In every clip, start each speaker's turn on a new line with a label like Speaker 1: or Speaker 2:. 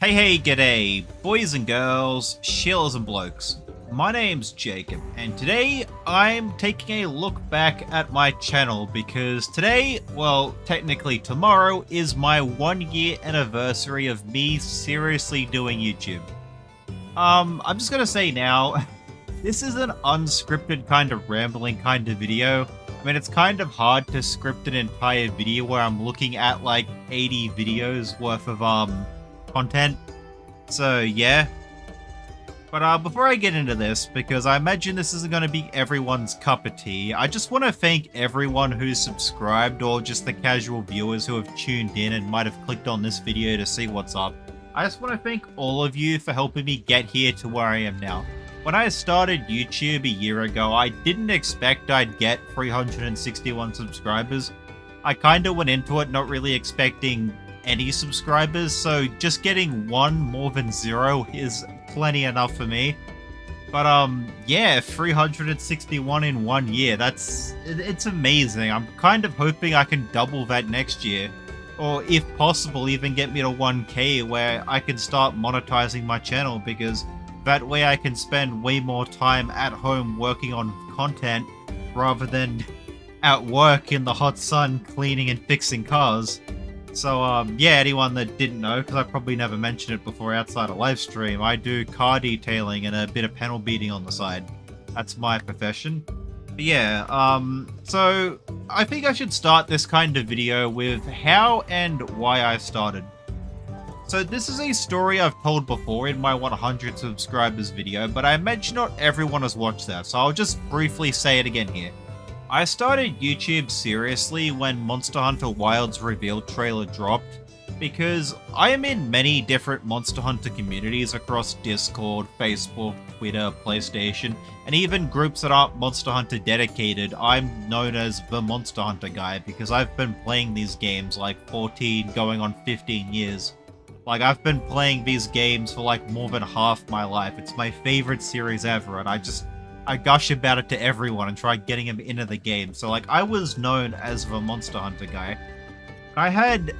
Speaker 1: Hey, g'day, boys and girls, shills and blokes. My name's Jacob, and today I'm taking a look back at my channel because today, well, technically tomorrow, is my 1 year anniversary of me seriously doing YouTube. I'm just gonna say now, this is an unscripted kind of rambling kind of video. I mean, it's kind of hard to script an entire video where I'm looking at like 80 videos worth of, content. So yeah. But before I get into this, because I imagine this isn't going to be everyone's cup of tea, I just want to thank everyone who's subscribed or just the casual viewers who have tuned in and might have clicked on this video to see what's up. I just want to thank all of you for helping me get here to where I am now. When I started YouTube a year ago, I didn't expect I'd get 361 subscribers. I kind of went into it not really expecting any subscribers, so just getting one more than zero is plenty enough for me. But yeah, 361 in 1 year, it's amazing. I'm kind of hoping I can double that next year, or if possible even get me to 1k where I can start monetizing my channel, because that way I can spend way more time at home working on content rather than at work in the hot sun cleaning and fixing cars. So, yeah, anyone that didn't know, because I probably never mentioned it before outside a live stream, I do car detailing and a bit of panel beating on the side. That's my profession. But yeah, so I think I should start this kind of video with how and why I started. So this is a story I've told before in my 100 subscribers video, but I imagine not everyone has watched that, so I'll just briefly say it again here. I started YouTube seriously when Monster Hunter Wilds reveal trailer dropped, because I am in many different Monster Hunter communities across Discord, Facebook, Twitter, PlayStation, and even groups that aren't Monster Hunter dedicated. I'm known as the Monster Hunter guy because I've been playing these games like 14 going on 15 years. Like, I've been playing these games for like more than half my life. It's my favorite series ever, and I gush about it to everyone and try getting them into the game. So, like, I was known as the Monster Hunter guy. I had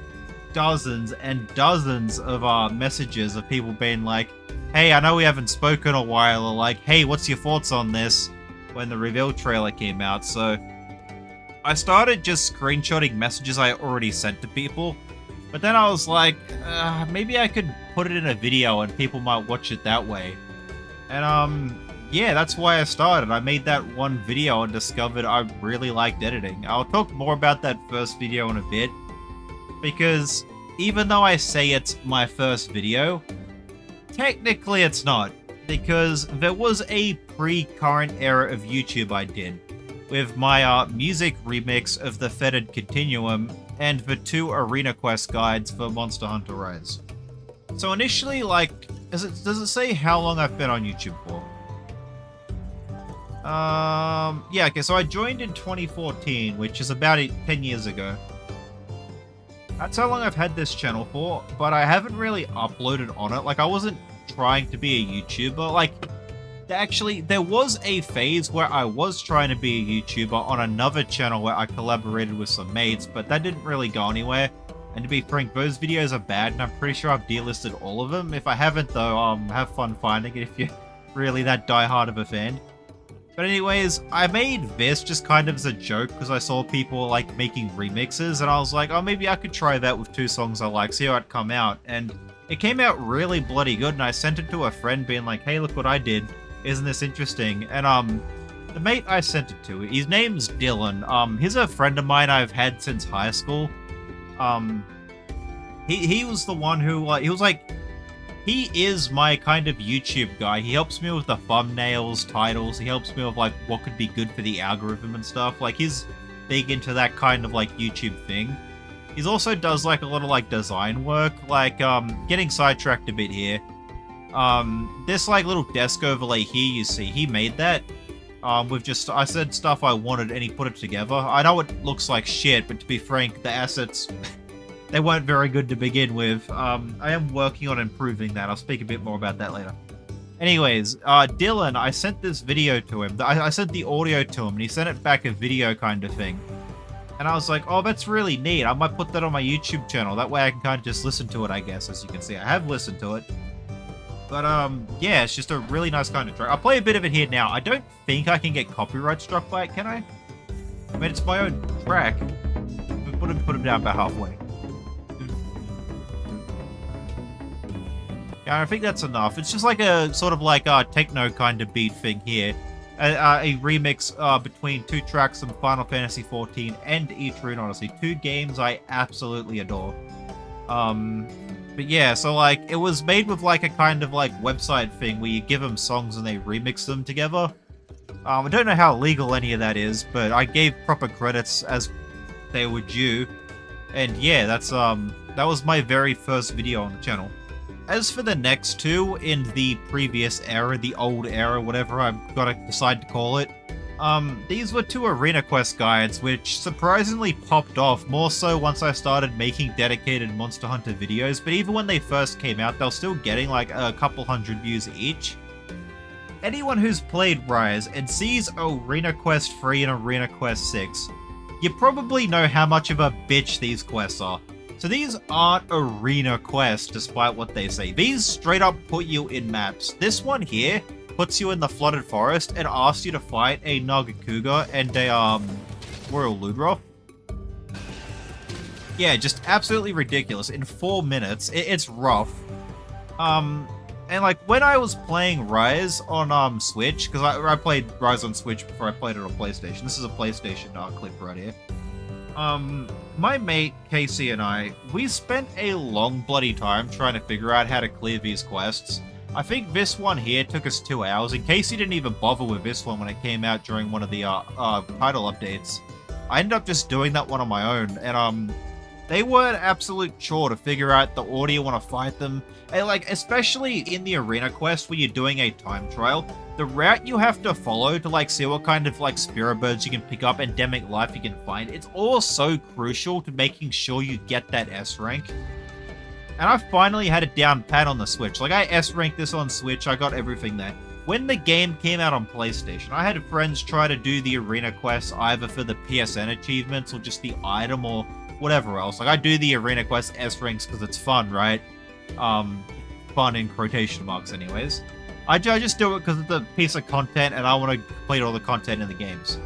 Speaker 1: dozens and dozens of messages of people being like, hey, I know we haven't spoken a while, or like, hey, what's your thoughts on this, when the reveal trailer came out. So I started just screenshotting messages I already sent to people. But then I was like, maybe I could put it in a video and people might watch it that way. And yeah, that's why I started. I made that one video and discovered I really liked editing. I'll talk more about that first video in a bit, because even though I say it's my first video, technically it's not, because there was a pre-current era of YouTube I did, with my music remix of the Fetid Continuum and the 2 Arena Quest guides for Monster Hunter Rise. So initially, like, does it say how long I've been on YouTube for? Yeah, okay, so I joined in 2014, which is about 10 years ago. That's how long I've had this channel for, but I haven't really uploaded on it. Like, I wasn't trying to be a YouTuber. Like, actually, there was a phase where I was trying to be a YouTuber on another channel where I collaborated with some mates, but that didn't really go anywhere. And to be frank, those videos are bad, and I'm pretty sure I've delisted all of them. If I haven't, though, have fun finding it if you're really that diehard of a fan. But anyways, I made this just kind of as a joke because I saw people like making remixes, and I was like, oh, maybe I could try that with 2 songs I like, see how it come out. And it came out really bloody good, and I sent it to a friend being like, hey, look what I did. Isn't this interesting? And the mate I sent it to, his name's Dylan. He's a friend of mine I've had since high school. He was the one who, he was like, he is my kind of YouTube guy. He helps me with the thumbnails, titles. He helps me with, like, what could be good for the algorithm and stuff. Like, he's big into that kind of, like, YouTube thing. He also does, like, a lot of, like, design work. Like, getting sidetracked a bit here. This, like, little desk overlay here you see, he made that. With just, I said stuff I wanted and he put it together. I know it looks like shit, but to be frank, the assets... they weren't very good to begin with. I am working on improving that. I'll speak a bit more about that later. Anyways, Dylan, I sent this video to him. I sent the audio to him, and he sent it back a video kind of thing. And I was like, oh, that's really neat. I might put that on my YouTube channel. That way I can kind of just listen to it, I guess. As you can see, I have listened to it. But, yeah, it's just a really nice kind of track. I'll play a bit of it here now. I don't think I can get copyright struck by it, can I? I mean, it's my own track. Put him down about halfway. Yeah, I think that's enough. It's just like a sort of like a techno kind of beat thing here. A remix between two tracks from Final Fantasy XIV and Etrian Odyssey. Two games I absolutely adore. But yeah, so like, it was made with like a kind of like website thing where you give them songs and they remix them together. I don't know how legal any of that is, but I gave proper credits as they were due. And yeah, that was my very first video on the channel. As for the next two in the previous era, the old era, whatever I've got to decide to call it, these were two Arena Quest guides, which surprisingly popped off, more so once I started making dedicated Monster Hunter videos, but even when they first came out, they were still getting like a couple hundred views each. Anyone who's played Rise and sees Arena Quest 3 and Arena Quest 6, you probably know how much of a bitch these quests are. So these aren't arena quests, despite what they say. These straight up put you in maps. This one here puts you in the flooded forest and asks you to fight a Nagakuga and a Royal Ludroth. Yeah, just absolutely ridiculous. In 4 minutes, it's rough. And like when I was playing Rise on Switch, because I played Rise on Switch before I played it on PlayStation. This is a PlayStation clip right here. My mate, Casey, and I, we spent a long bloody time trying to figure out how to clear these quests. I think this one here took us 2 hours, and Casey didn't even bother with this one when it came out during one of the title updates. I ended up just doing that one on my own, and they were an absolute chore to figure out the order you want to fight them. And like, especially in the arena quest where you're doing a time trial, the route you have to follow to like see what kind of like spirit birds you can pick up, endemic life you can find, it's all so crucial to making sure you get that S rank. And I finally had it down pat on the Switch. Like, I S ranked this on Switch, I got everything there. When the game came out on PlayStation, I had friends try to do the arena quests either for the PSN achievements or just the item or whatever else. Like, I do the arena quest S ranks because it's fun, right? Fun in quotation marks anyways. I just do it because it's a piece of content and I want to complete all the content in the games.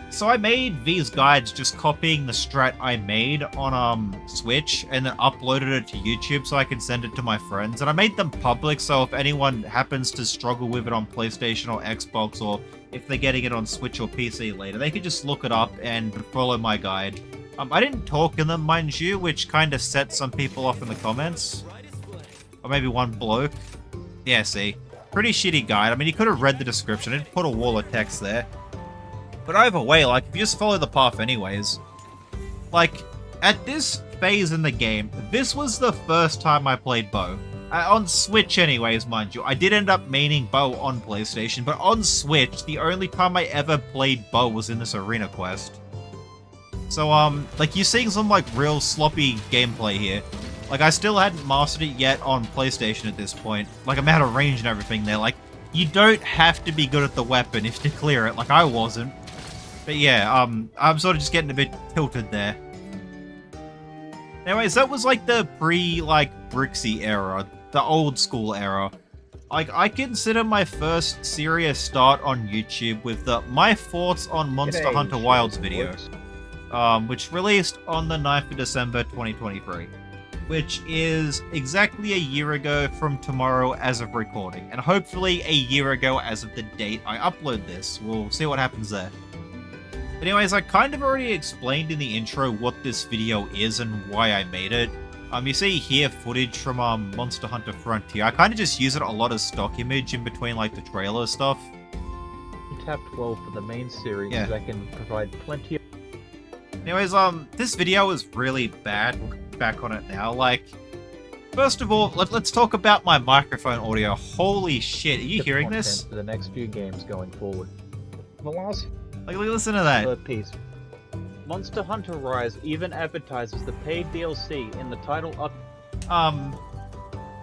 Speaker 1: So I made these guides just copying the strat I made on Switch and then uploaded it to YouTube so I can send it to my friends. And I made them public so if anyone happens to struggle with it on PlayStation or Xbox, or if they're getting it on Switch or PC later, they could just look it up and follow my guide. I didn't talk in them, mind you, which kind of set some people off in the comments. Or maybe one bloke. Yeah, see. Pretty shitty guide. I mean, you could have read the description. It put a wall of text there. But either way, like, if you just follow the path anyways, like, at this phase in the game, this was the first time I played Bow. On Switch anyways, mind you. I did end up maining Bow on PlayStation, but on Switch, the only time I ever played Bow was in this arena quest. So, like, you're seeing some, like, real sloppy gameplay here. Like, I still hadn't mastered it yet on PlayStation at this point. Like, I'm out of range and everything there. Like, you don't have to be good at the weapon if to clear it. Like, I wasn't. But yeah, I'm sort of just getting a bit tilted there. Anyways, that was like the Brixie era. The old school era. Like, I consider my first serious start on YouTube with the My Thoughts on Monster Hunter Wilds video. Which released on the 9th of December 2023. Which is exactly a year ago from tomorrow as of recording. And hopefully a year ago as of the date I upload this. We'll see what happens there. Anyways, I kind of already explained in the intro what this video is and why I made it. You see here footage from Monster Hunter Frontier. I kind of just use it a lot as stock image in between like the trailer stuff.
Speaker 2: Tap 12 for the main series, yeah. That can provide plenty of...
Speaker 1: Anyways, this video is really bad. Looking back on it now, like, first of all, let's talk about my microphone audio. Holy shit, are you hearing this?
Speaker 2: For the next few games going forward. The last...
Speaker 1: Like, listen to that.
Speaker 2: Third piece. Monster Hunter Rise even advertises the paid DLC in the title up.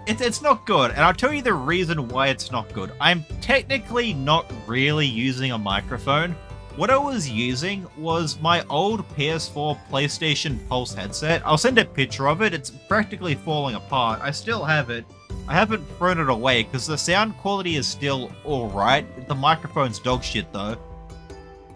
Speaker 1: It's not good, and I'll tell you the reason why it's not good. I'm technically not really using a microphone. what I was using was my old PS4 PlayStation Pulse headset. I'll send a picture of it. It's practically falling apart. I still have it. I haven't thrown it away because the sound quality is still alright. The microphone's dog shit though.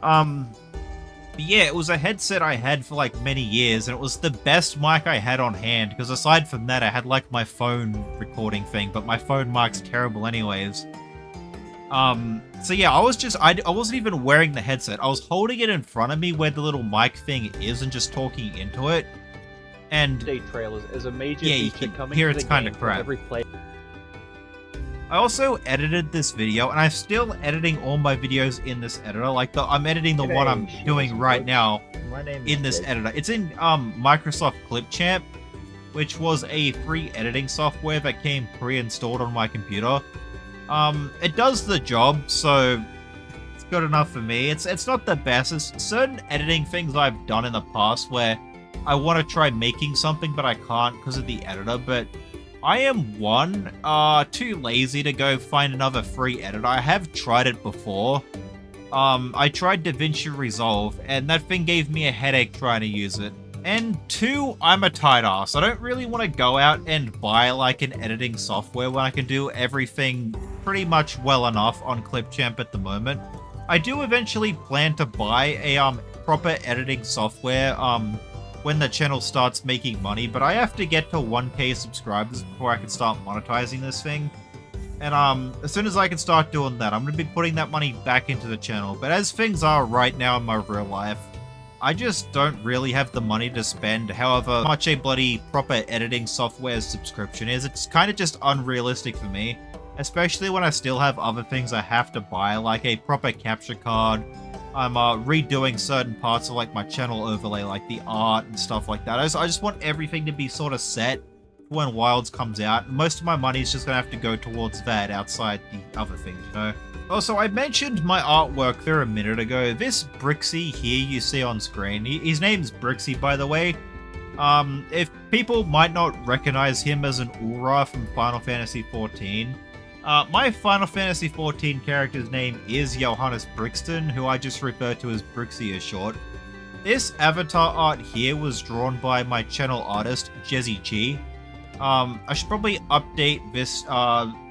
Speaker 1: But yeah, it was a headset I had for like many years, and it was the best mic I had on hand, because aside from that, I had like my phone recording thing, but my phone mic's terrible anyways. So yeah, I wasn't even wearing the headset. I was holding it in front of me where the little mic thing is and just talking into it. And
Speaker 2: Day trailers is a major
Speaker 1: yeah, you
Speaker 2: feature
Speaker 1: can
Speaker 2: coming
Speaker 1: hear
Speaker 2: to
Speaker 1: it's
Speaker 2: the
Speaker 1: kind
Speaker 2: game
Speaker 1: of
Speaker 2: for
Speaker 1: crap.
Speaker 2: every player.
Speaker 1: I also edited this video, and I'm still editing all my videos in this editor. Like, I'm editing the one I'm doing right now in this editor. It's in Microsoft Clipchamp, which was a free editing software that came pre-installed on my computer. It does the job, so it's good enough for me. It's not the best. There's certain editing things I've done in the past where I want to try making something, but I can't because of the editor, but I am too lazy to go find another free editor. I have tried it before. I tried DaVinci Resolve, and that thing gave me a headache trying to use it. And 2, I'm a tight ass. I don't really want to go out and buy like an editing software when I can do everything pretty much well enough on Clipchamp at the moment. I do eventually plan to buy a proper editing software when the channel starts making money, but I have to get to 1k subscribers before I can start monetizing this thing. And as soon as I can start doing that, I'm going to be putting that money back into the channel. But as things are right now in my real life, I just don't really have the money to spend however much a bloody proper editing software subscription is. It's kind of just unrealistic for me, especially when I still have other things I have to buy, like a proper capture card. I'm redoing certain parts of like my channel overlay, like the art and stuff like that. I just want everything to be sort of set when Wilds comes out. Most of my money is just gonna have to go towards that outside the other things, you know? Also, I mentioned my artwork there a minute ago. This Brixie here you see on screen, his name's Brixie, by the way. If people might not recognize him as an Ulra from Final Fantasy XIV, my Final Fantasy XIV character's name is Johannes Brixton, who I just refer to as Brixie as short. This avatar art here was drawn by my channel artist, Jezzychii. I should probably update this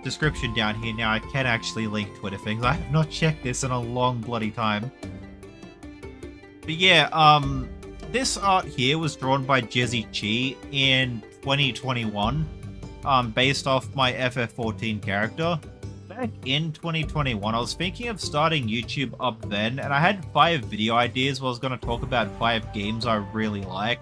Speaker 1: description down here now. I can actually link Twitter things. I have not checked this in a long bloody time. But yeah, this art here was drawn by Jezzychii in 2021. Based off my FF14 character. Back in 2021, I was thinking of starting YouTube up then, and I had 5 video ideas where I was going to talk about 5 games I really like.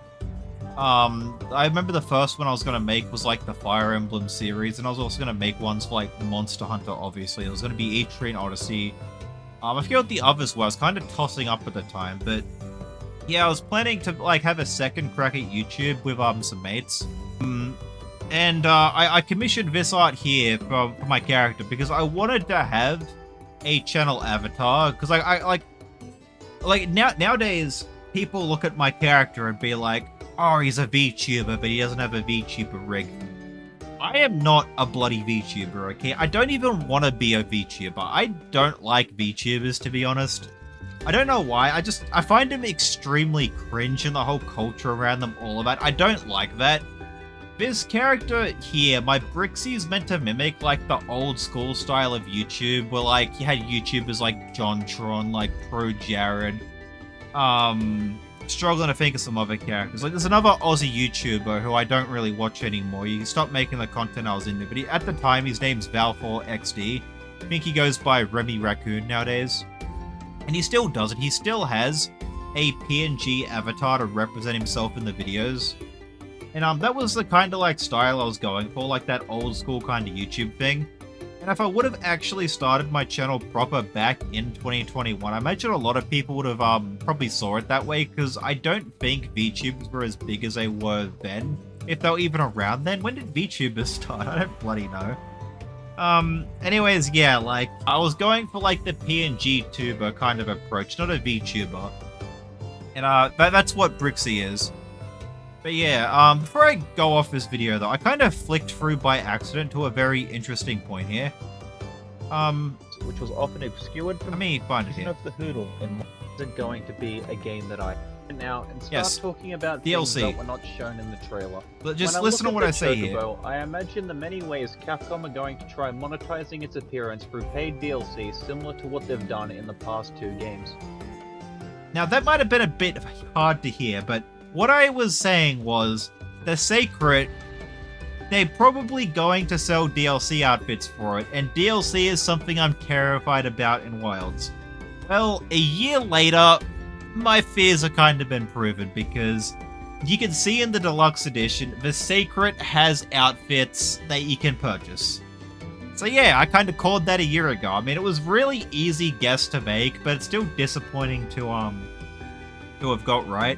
Speaker 1: I remember the first one I was going to make was like the Fire Emblem series, and I was also going to make ones for like Monster Hunter, obviously. There was going to be Etrian Odyssey. I forget what the others were. I was kind of tossing up at the time, but yeah, I was planning to like have a second crack at YouTube with some mates. And I commissioned this art here for my character because I wanted to have a channel avatar. Because I nowadays people look at my character and be like, "Oh, he's a VTuber, but he doesn't have a VTuber rig." I am not a bloody VTuber, okay? I don't even want to be a VTuber. I don't like VTubers, to be honest. I don't know why. I find them extremely cringe and the whole culture around them, all of that. I don't like that. This character here, my Brixie, is meant to mimic like the old school style of YouTube, where like you had YouTubers like JonTron, like Pro Jared. Struggling to think of some other characters. Like there's another Aussie YouTuber who I don't really watch anymore. He stopped making the content I was into, but at the time his name's Val4XD. I think he goes by Remy Raccoon nowadays. And he still does it. He still has a PNG avatar to represent himself in the videos. And that was the kind of like style I was going for, like that old school kind of YouTube thing. And if I would have actually started my channel proper back in 2021, I imagine a lot of people would have probably saw it that way, because I don't think VTubers were as big as they were then. If they were even around then. When did VTubers start? I don't bloody know. Anyways, yeah, like, I was going for like the PNG tuber kind of approach, not a VTuber. And that's what Brixie is. But yeah, before I go off this video though, I kind of flicked through by accident to a very interesting point here.
Speaker 2: Which was often obscured from
Speaker 1: let me find it here.
Speaker 2: of the Hoodle in isn't going to be a game that I now and start
Speaker 1: Yes.
Speaker 2: talking about
Speaker 1: DLC.
Speaker 2: things that were not shown in the trailer.
Speaker 1: But just
Speaker 2: When
Speaker 1: listen to
Speaker 2: look
Speaker 1: what
Speaker 2: at
Speaker 1: I
Speaker 2: the
Speaker 1: say here.
Speaker 2: Chocobo, I imagine the many ways Capcom are going to try monetizing its appearance through paid DLC, similar to what they've done in the past 2 games.
Speaker 1: Now, that might have been a bit hard to hear, but what I was saying was, the Secret, they're probably going to sell DLC outfits for it, and DLC is something I'm terrified about in Wilds. Well, a year later, my fears have kind of been proven, because you can see in the Deluxe Edition, the Secret has outfits that you can purchase. So yeah, I kind of called that a year ago. I mean, it was really easy guess to make, but it's still disappointing to have got right.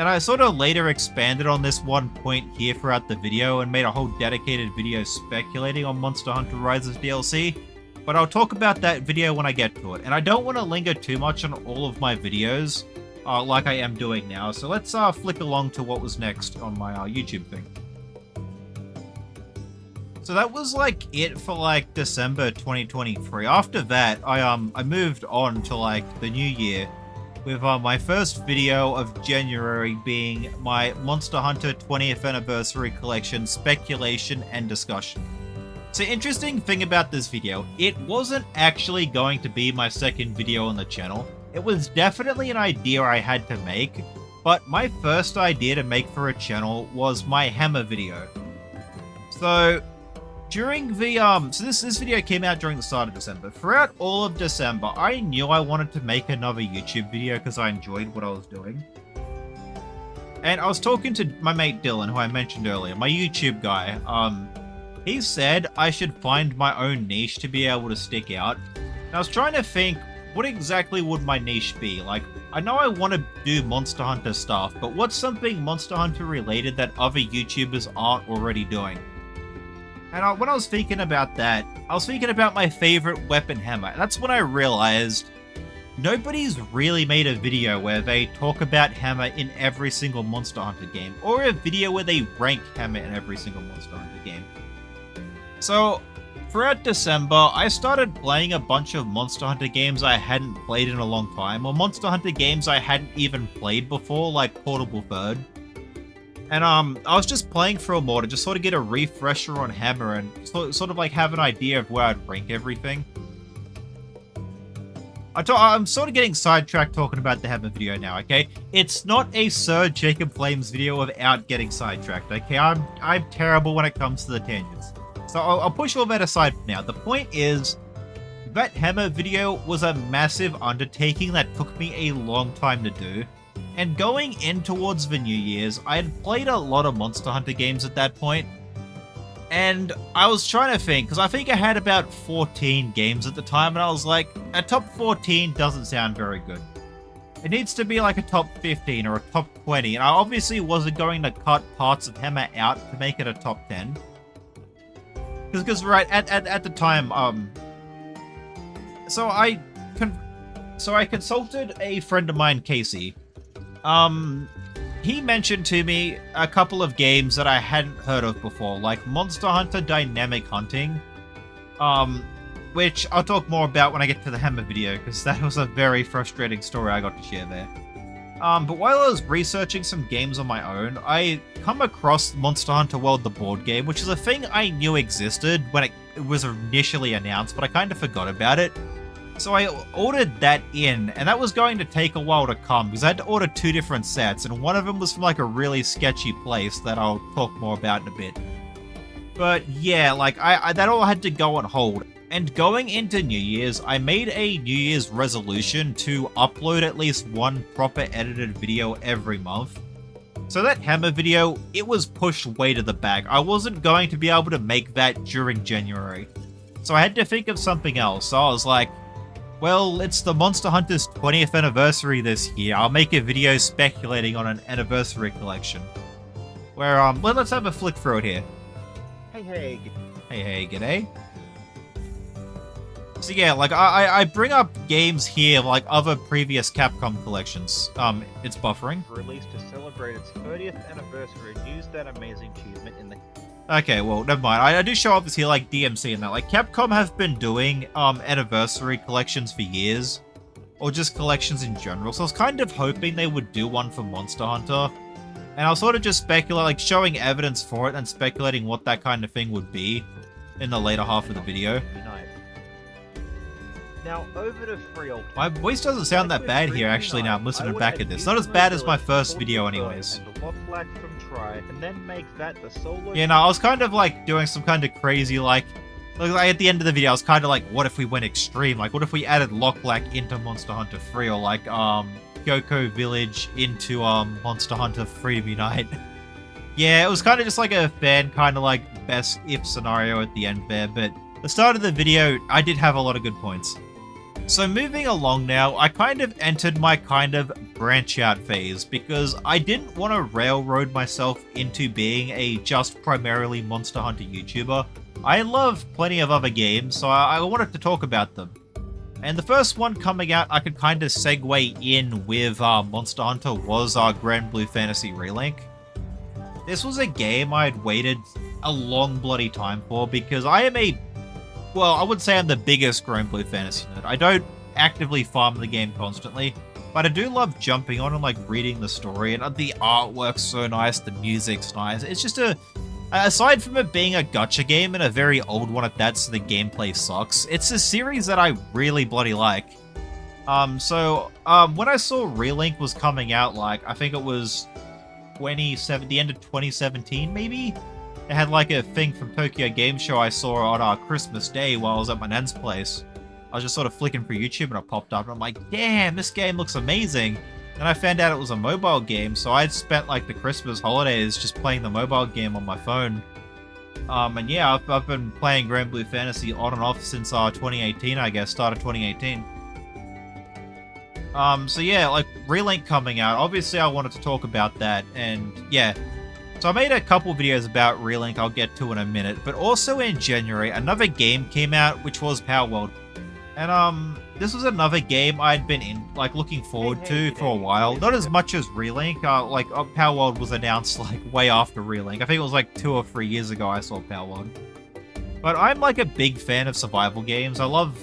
Speaker 1: And I sort of later expanded on this one point here throughout the video and made a whole dedicated video speculating on Monster Hunter Rise's DLC. But I'll talk about that video when I get to it. And I don't want to linger too much on all of my videos, like I am doing now. So let's flick along to what was next on my YouTube thing. So that was like it for like December 2023. After that, I moved on to like the new year with my first video of January being my Monster Hunter 20th Anniversary Collection speculation and discussion. So interesting thing about this video, it wasn't actually going to be my second video on the channel. It was definitely an idea I had to make, but my first idea to make for a channel was my Hammer video. So during the so this video came out during the start of December. Throughout all of December, I knew I wanted to make another YouTube video because I enjoyed what I was doing. And I was talking to my mate Dylan, who I mentioned earlier, my YouTube guy. He said I should find my own niche to be able to stick out. And I was trying to think, what exactly would my niche be? Like, I know I want to do Monster Hunter stuff, but what's something Monster Hunter related that other YouTubers aren't already doing? And when I was thinking about that, I was thinking about my favorite weapon, Hammer. And that's when I realized nobody's really made a video where they talk about Hammer in every single Monster Hunter game, or a video where they rank Hammer in every single Monster Hunter game. So, throughout December, I started playing a bunch of Monster Hunter games I hadn't played in a long time, or Monster Hunter games I hadn't even played before, like Portable Third. And I was just playing through more to just sort of get a refresher on Hammer and sort of like have an idea of where I'd rank everything. I'm sort of getting sidetracked talking about the Hammer video now, okay? It's not a Sir Jacob Flames video without getting sidetracked, okay? I'm terrible when it comes to the tangents. So I'll push all that aside for now. The point is, that Hammer video was a massive undertaking that took me a long time to do. And going in towards the New Year's, I had played a lot of Monster Hunter games at that point. And I was trying to think, because I think I had about 14 games at the time, and I was like, a top 14 doesn't sound very good. It needs to be like a top 15 or a top 20, and I obviously wasn't going to cut parts of Hammer out to make it a top 10. Because right, at the time, so I consulted a friend of mine, Casey. He mentioned to me a couple of games that I hadn't heard of before, like Monster Hunter Dynamic Hunting, which I'll talk more about when I get to the Hammer video, because that was a very frustrating story I got to share there. But while I was researching some games on my own, I come across Monster Hunter World, the board game, which is a thing I knew existed when it was initially announced, but I kind of forgot about it. So I ordered that in, and that was going to take a while to come, because I had to order 2 different sets, and one of them was from like a really sketchy place that I'll talk more about in a bit. But yeah, like that all had to go on hold. And going into New Year's, I made a New Year's resolution to upload at least one proper edited video every month. So that Hammer video, it was pushed way to the back. I wasn't going to be able to make that during January. So I had to think of something else. So I was like, well, it's the Monster Hunter's 20th anniversary this year. I'll make a video speculating on an anniversary collection. Where, let's have a flick through it here.
Speaker 2: Hey,
Speaker 1: g'day. So yeah, like, I bring up games here, like other previous Capcom collections. It's buffering.
Speaker 2: Released to celebrate its 30th anniversary and use that amazing achievement in the...
Speaker 1: Okay, well, never mind. I do show off here, like, DMC and that. Like, Capcom have been doing, anniversary collections for years. or just collections in general. So I was kind of hoping they would do one for Monster Hunter. And I was sort of just speculating, like showing evidence for it and speculating what that kind of thing would be in the later half of the video.
Speaker 2: Now, over to free alternative.
Speaker 1: My voice doesn't sound that bad here, actually, now I'm listening back at this. Not as bad as my first video anyways.
Speaker 2: And then make that the solo.
Speaker 1: Yeah, no, I was kind of like doing some kind of crazy, like at the end of the video, I was kind of like, what if we went extreme? Like, what if we added Lochlac into Monster Hunter 3, or like, Kyoko Village into, Monster Hunter Freedom Unite? Yeah, it was kind of just like a fan kind of like best if scenario at the end there, but the start of the video, I did have a lot of good points. So moving along now, I kind of entered my kind of branch out phase because I didn't want to railroad myself into being a just primarily Monster Hunter YouTuber. I love plenty of other games, so I wanted to talk about them. And the first one coming out I could kind of segue in with Monster Hunter was Grand Blue Fantasy Relink. This was a game I had waited a long bloody time for because I am well, I would say I'm the biggest Grand Blue Fantasy nerd. I don't actively farm the game constantly, but I do love jumping on and like reading the story, and the artwork's so nice, the music's nice. It's just aside from it being a gacha game and a very old one at that, so the gameplay sucks, it's a series that I really bloody like. So when I saw Relink was coming out, like, I think it was the end of 2017 maybe? It had like a thing from Tokyo Game Show I saw on Christmas Day while I was at my nan's place. I was just sort of flicking through YouTube and it popped up and I'm like, damn, this game looks amazing. And I found out it was a mobile game, so I'd spent like the Christmas holidays just playing the mobile game on my phone. And yeah, I've been playing Grand Blue Fantasy on and off since 2018, I guess, start of 2018. So yeah, like Relink coming out, obviously I wanted to talk about that, and yeah. So I made a couple videos about Relink I'll get to in a minute, but also in January, another game came out, which was Power World. And this was another game I'd been looking forward to for a while. Not as much as Relink. Power World was announced like way after Relink. I think it was like 2 or 3 years ago I saw Power World. But I'm like a big fan of survival games. I love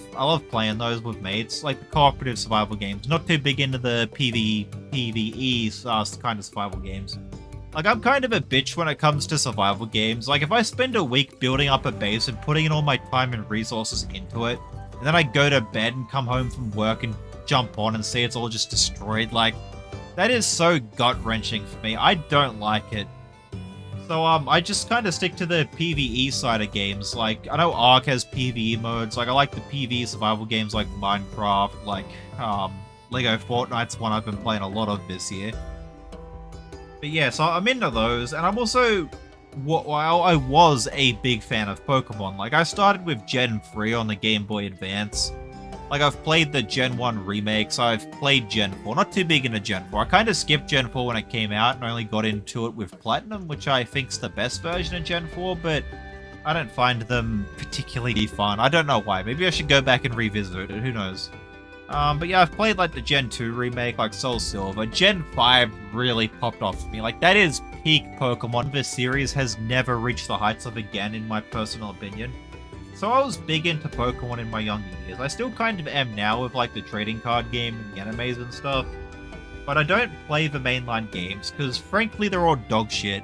Speaker 1: playing those with mates, like the cooperative survival games. Not too big into the PvE kind of survival games. Like, I'm kind of a bitch when it comes to survival games. Like, if I spend a week building up a base and putting in all my time and resources into it, and then I go to bed and come home from work and jump on and see it's all just destroyed, like, that is so gut-wrenching for me. I don't like it. So, I just kind of stick to the PvE side of games. Like, I know Ark has PvE modes. Like, I like the PvE survival games like Minecraft, like, Lego Fortnite's one I've been playing a lot of this year. But yeah, so I'm into those, and I'm also, I was a big fan of Pokemon. Like, I started with Gen 3 on the Game Boy Advance. Like, I've played the Gen 1 remakes, I've played Gen 4, not too big into Gen 4. I kind of skipped Gen 4 when it came out, and only got into it with Platinum, which I think's the best version of Gen 4, but I don't find them particularly fun. I don't know why. Maybe I should go back and revisit it, who knows. But yeah, I've played like the Gen 2 remake, like Soul Silver. Gen 5 really popped off for me. Like, that is peak Pokemon. This series has never reached the heights of again, in my personal opinion. So I was big into Pokemon in my younger years. I still kind of am now with like the trading card game and the animes and stuff. But I don't play the mainline games, because frankly they're all dog shit.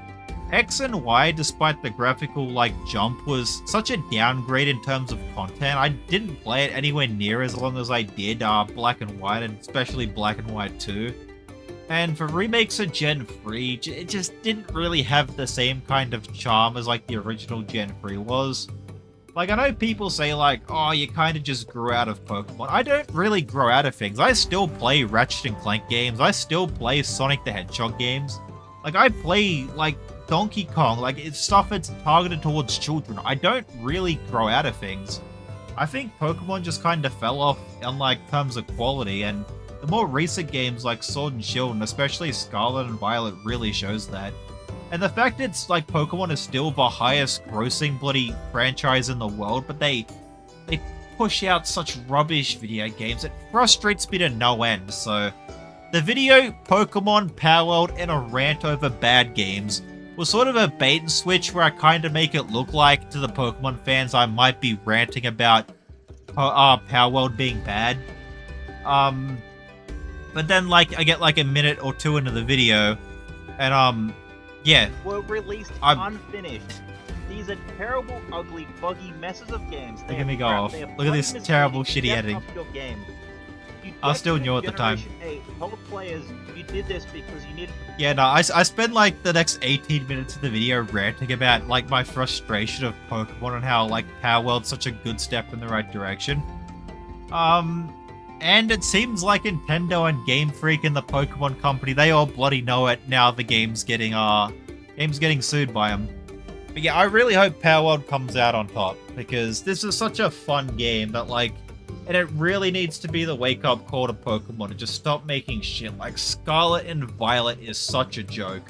Speaker 1: X and Y, despite the graphical jump, was such a downgrade in terms of content. I didn't play it anywhere near as long as I did Black and White, and especially Black and White 2. And for remakes of Gen 3, it just didn't really have the same kind of charm as like the original Gen 3 was. Like, I know people say like, oh, you kind of just grew out of Pokemon. I don't really grow out of things. I still play Ratchet & Clank games. I still play Sonic the Hedgehog games. Like, I play like Donkey Kong, like, it's stuff that's targeted towards children. I don't really grow out of things. I think Pokemon just kind of fell off in like terms of quality, and the more recent games like Sword and Shield, and especially Scarlet and Violet, really shows that. And the fact it's like Pokemon is still the highest grossing bloody franchise in the world, but they push out such rubbish video games, it frustrates me to no end. So the video Pokemon, Power World, and a rant over bad games was sort of a bait and switch where I kind of make it look like to the Pokemon fans I might be ranting about Power World being bad. But then, like, I get like a minute or two into the video, and yeah.
Speaker 2: Were released unfinished. These are terrible, ugly, buggy messes of games.
Speaker 1: Look at me go off. Look at this terrible, shitty editing. I was still new at the time.
Speaker 2: Told players you did this because you needed.
Speaker 1: Yeah, no, I spent like the next 18 minutes of the video ranting about like my frustration of Pokemon and how like Power World's such a good step in the right direction. And it seems like Nintendo and Game Freak and the Pokemon Company, they all bloody know it now. The game's getting sued by them. But yeah, I really hope Power World comes out on top, because this is such a fun game that, like, and it really needs to be the wake-up call to Pokemon to just stop making shit. Like, Scarlet and Violet is such a joke.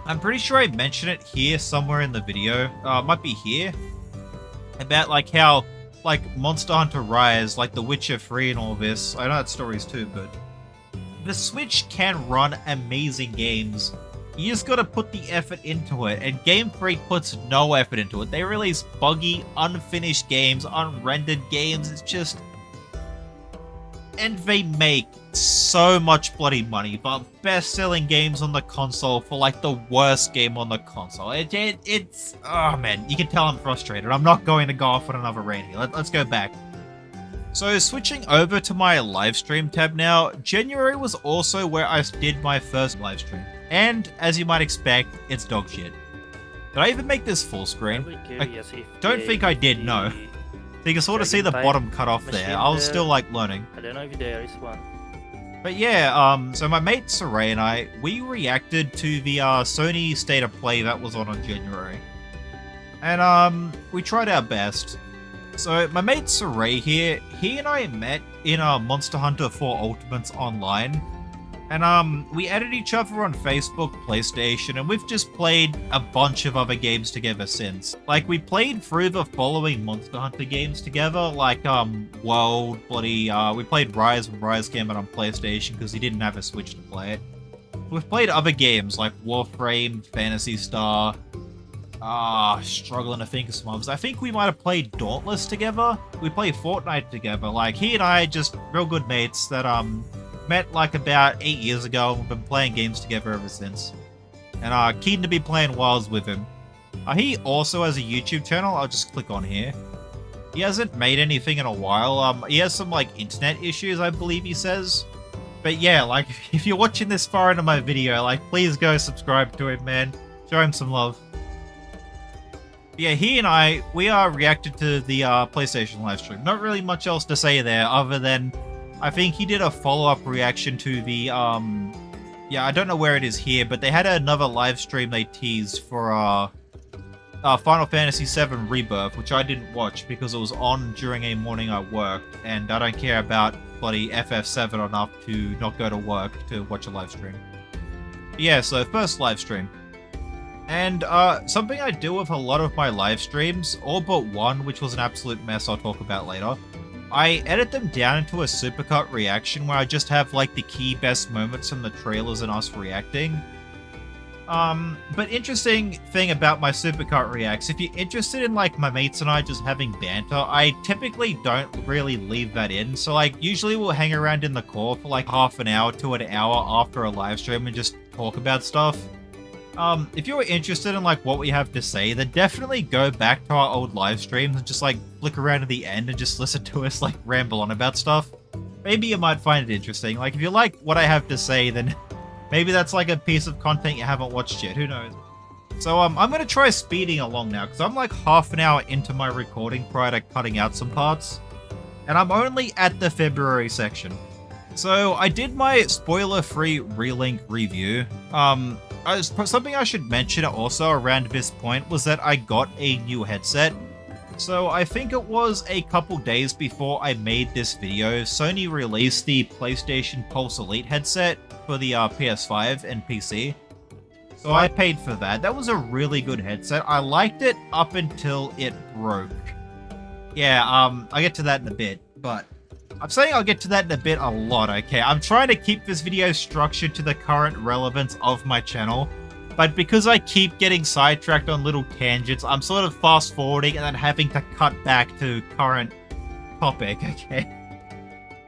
Speaker 1: I'm pretty sure I mentioned it here somewhere in the video. It might be here. About, like, how, like, Monster Hunter Rise, like The Witcher 3 and all this. I know that stories too, but the Switch can run amazing games. You just gotta put the effort into it, and Game Freak puts no effort into it. They release buggy, unfinished games, unrendered games. It's just... And they make so much bloody money, but best-selling games on the console for, like, the worst game on the console. It's... Oh, man, you can tell I'm frustrated. I'm not going to go off on another rant here. Let's go back. So, switching over to my livestream tab now, January was also where I did my first livestream. And, as you might expect, it's dog shit. Did I even make this full screen? I don't think I did, no. So you can sort of see the bottom cut off there. I was still, like, learning.
Speaker 3: I don't know if there is one.
Speaker 1: But yeah, so my mate Saray and I, we reacted to the Sony State of Play that was on January. And, we tried our best. So, my mate Saray here, he and I met in Monster Hunter 4 Ultimates Online. And, we added each other on Facebook, PlayStation, and we've just played a bunch of other games together since. Like, we played through the following Monster Hunter games together, like, World, we played Rise when Rise came out on PlayStation because he didn't have a Switch to play it. We've played other games like Warframe, Phantasy Star, struggling to think of some others. I think we might have played Dauntless together. We played Fortnite together. Like, he and I are just real good mates that, met like about 8 years ago, and we've been playing games together ever since. And keen to be playing Wilds with him. He also has a YouTube channel. I'll just click on here. He hasn't made anything in a while. He has some like internet issues, I believe he says. But yeah, like if you're watching this far into my video, like please go subscribe to him, man. Show him some love. Yeah, he and I, we are reacted to the PlayStation livestream. Not really much else to say there other than I think he did a follow-up reaction to the, yeah, I don't know where it is here, but they had another live stream they teased for, Final Fantasy VII Rebirth, which I didn't watch because it was on during a morning I worked, and I don't care about bloody FF7 enough to not go to work to watch a live stream. Yeah, so first live stream. And, something I do with a lot of my live streams, all but one, which was an absolute mess I'll talk about later, I edit them down into a supercut reaction where I just have like the key best moments from the trailers and us reacting. But interesting thing about my supercut reacts, if you're interested in like my mates and I just having banter, I typically don't really leave that in. So like usually we'll hang around in the core for like half an hour to an hour after a live stream and just talk about stuff. If you're interested in like what we have to say, then definitely go back to our old live streams and just like flick around to the end and just listen to us like ramble on about stuff. Maybe you might find it interesting. Like if you like what I have to say, then maybe that's like a piece of content you haven't watched yet. Who knows? So I'm gonna try speeding along now because I'm like half an hour into my recording prior to cutting out some parts, and I'm only at the February section. So I did my spoiler-free Relink review. Something I should mention also around this point was that I got a new headset. So I think it was a couple days before I made this video, Sony released the PlayStation Pulse Elite headset for the PS5 and PC. So I paid for that. That was a really good headset. I liked it up until it broke. Yeah, I'll get to that in a bit, but I'm saying I'll get to that in a bit a lot, okay? I'm trying to keep this video structured to the current relevance of my channel, but because I keep getting sidetracked on little tangents, I'm sort of fast-forwarding and then having to cut back to current topic, okay?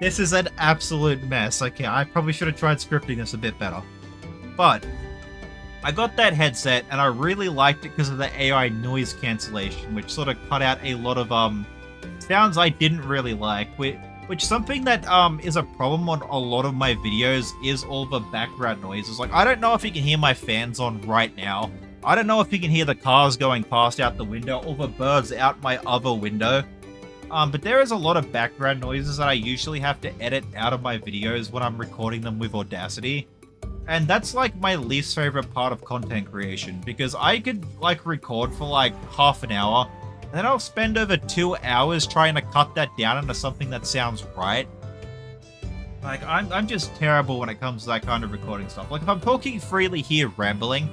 Speaker 1: This is an absolute mess. Okay, I probably should have tried scripting this a bit better. But I got that headset and I really liked it because of the AI noise cancellation, which sort of cut out a lot of sounds I didn't really like. Which something that is a problem on a lot of my videos is all the background noises. Like, I don't know if you can hear my fans on right now. I don't know if you can hear the cars going past out the window or the birds out my other window. But there is a lot of background noises that I usually have to edit out of my videos when I'm recording them with Audacity. And that's like my least favorite part of content creation, because I could like record for like half an hour, and then I'll spend over 2 hours trying to cut that down into something that sounds right. Like, I'm just terrible when it comes to that kind of recording stuff. Like, if I'm talking freely here rambling,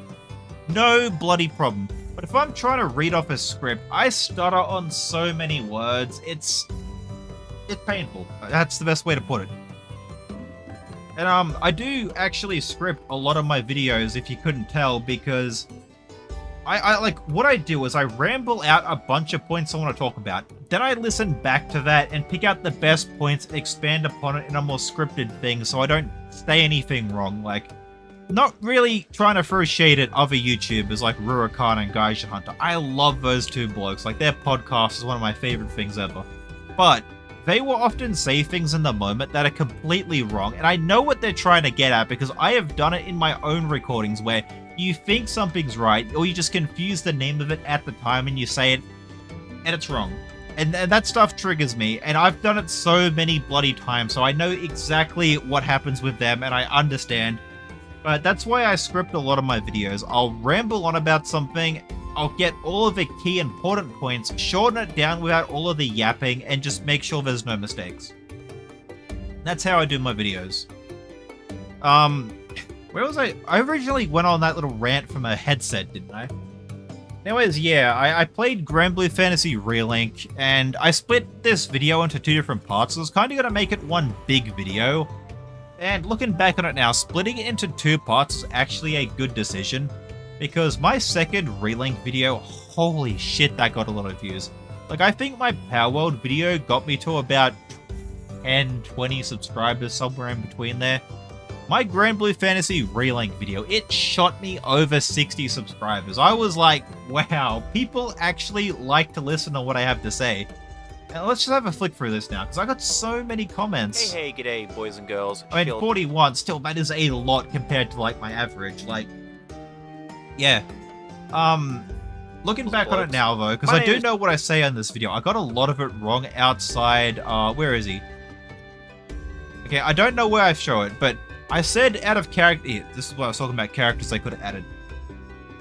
Speaker 1: no bloody problem. But if I'm trying to read off a script, I stutter on so many words. It's painful. That's the best way to put it. And I do actually script a lot of my videos, if you couldn't tell, because I like, what I do is I ramble out a bunch of points I want to talk about. Then I listen back to that and pick out the best points and expand upon it in a more scripted thing so I don't say anything wrong. Like, not really trying to throw shade at other YouTubers like Rurakan and Gaija Hunter. I love those two blokes. Like, their podcast is one of my favorite things ever. But they will often say things in the moment that are completely wrong, and I know what they're trying to get at because I have done it in my own recordings where you think something's right, or you just confuse the name of it at the time and you say it, and it's wrong. And that stuff triggers me, and I've done it so many bloody times, so I know exactly what happens with them, and I understand. But that's why I script a lot of my videos. I'll ramble on about something, I'll get all of the key important points, shorten it down without all of the yapping, and just make sure there's no mistakes. That's how I do my videos. Where was I? I originally went on that little rant from a headset, didn't I? Anyways, yeah, I played Final Fantasy Relink, and I split this video into 2 different parts. So I was kind of going to make it one big video. And looking back on it now, splitting it into 2 parts is actually a good decision. Because my second Relink video, holy shit, that got a lot of views. Like, I think my Power World video got me to about 10, 20 subscribers, somewhere in between there. My Grand Blue Fantasy Relink video, it shot me over 60 subscribers. I was like, wow, people actually like to listen to what I have to say. And let's just have a flick through this now, because I got so many comments.
Speaker 3: Hey, g'day, boys and girls.
Speaker 1: I mean, 41, still, that is a lot compared to, like, my average. Like, yeah. Looking back on it now, though, because I do know what I say on this video. I got a lot of it wrong outside, where is he? Okay, I don't know where I show it, but I said out of character... Yeah, this is what I was talking about, characters they could have added.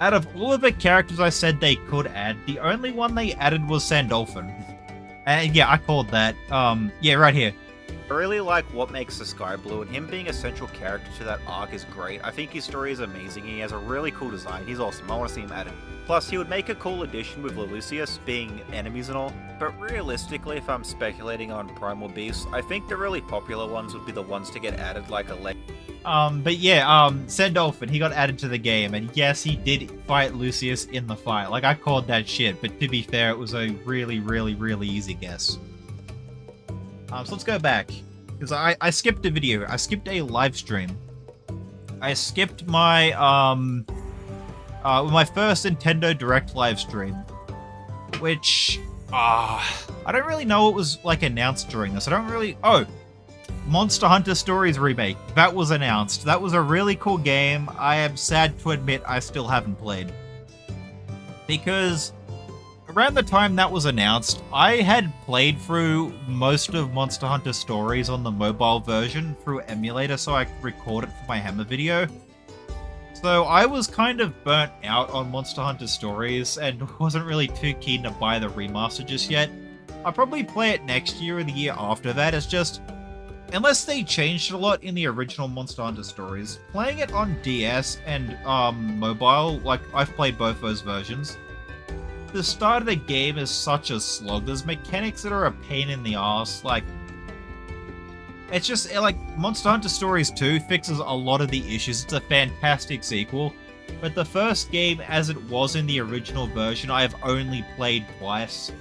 Speaker 1: Out of all of the characters I said they could add, the only one they added was Sandolphin. And yeah, I called that. Yeah, right here.
Speaker 3: I really like what makes the Sky Blue, and him being a central character to that arc is great. I think his story is amazing, he has a really cool design, he's awesome, I want to see him added. Plus, he would make a cool addition with Lelucius being enemies and all, but realistically, if I'm speculating on Primal Beasts, I think the really popular ones would be the ones to get added, like a
Speaker 1: but yeah, Sandolphin, he got added to the game, and yes, he did fight Lucius in the fight. Like, I called that shit, but to be fair, it was a really, really, really easy guess. So let's go back, because I skipped a video. I skipped a live stream. I skipped my, my first Nintendo Direct live stream, which, I don't really know what was, like, announced during this. I don't really... Oh! Monster Hunter Stories Remake. That was announced. That was a really cool game. I am sad to admit I still haven't played. Because around the time that was announced, I had played through most of Monster Hunter Stories on the mobile version through emulator so I could record it for my Hammer video. So I was kind of burnt out on Monster Hunter Stories and wasn't really too keen to buy the remaster just yet. I'll probably play it next year or the year after that. It's just... unless they changed a lot in the original Monster Hunter Stories, playing it on DS and mobile, like, I've played both those versions, the start of the game is such a slog. There's mechanics that are a pain in the ass. Like, it's just, like, Monster Hunter Stories 2 fixes a lot of the issues. It's a fantastic sequel, but the first game, as it was in the original version, I have only played twice.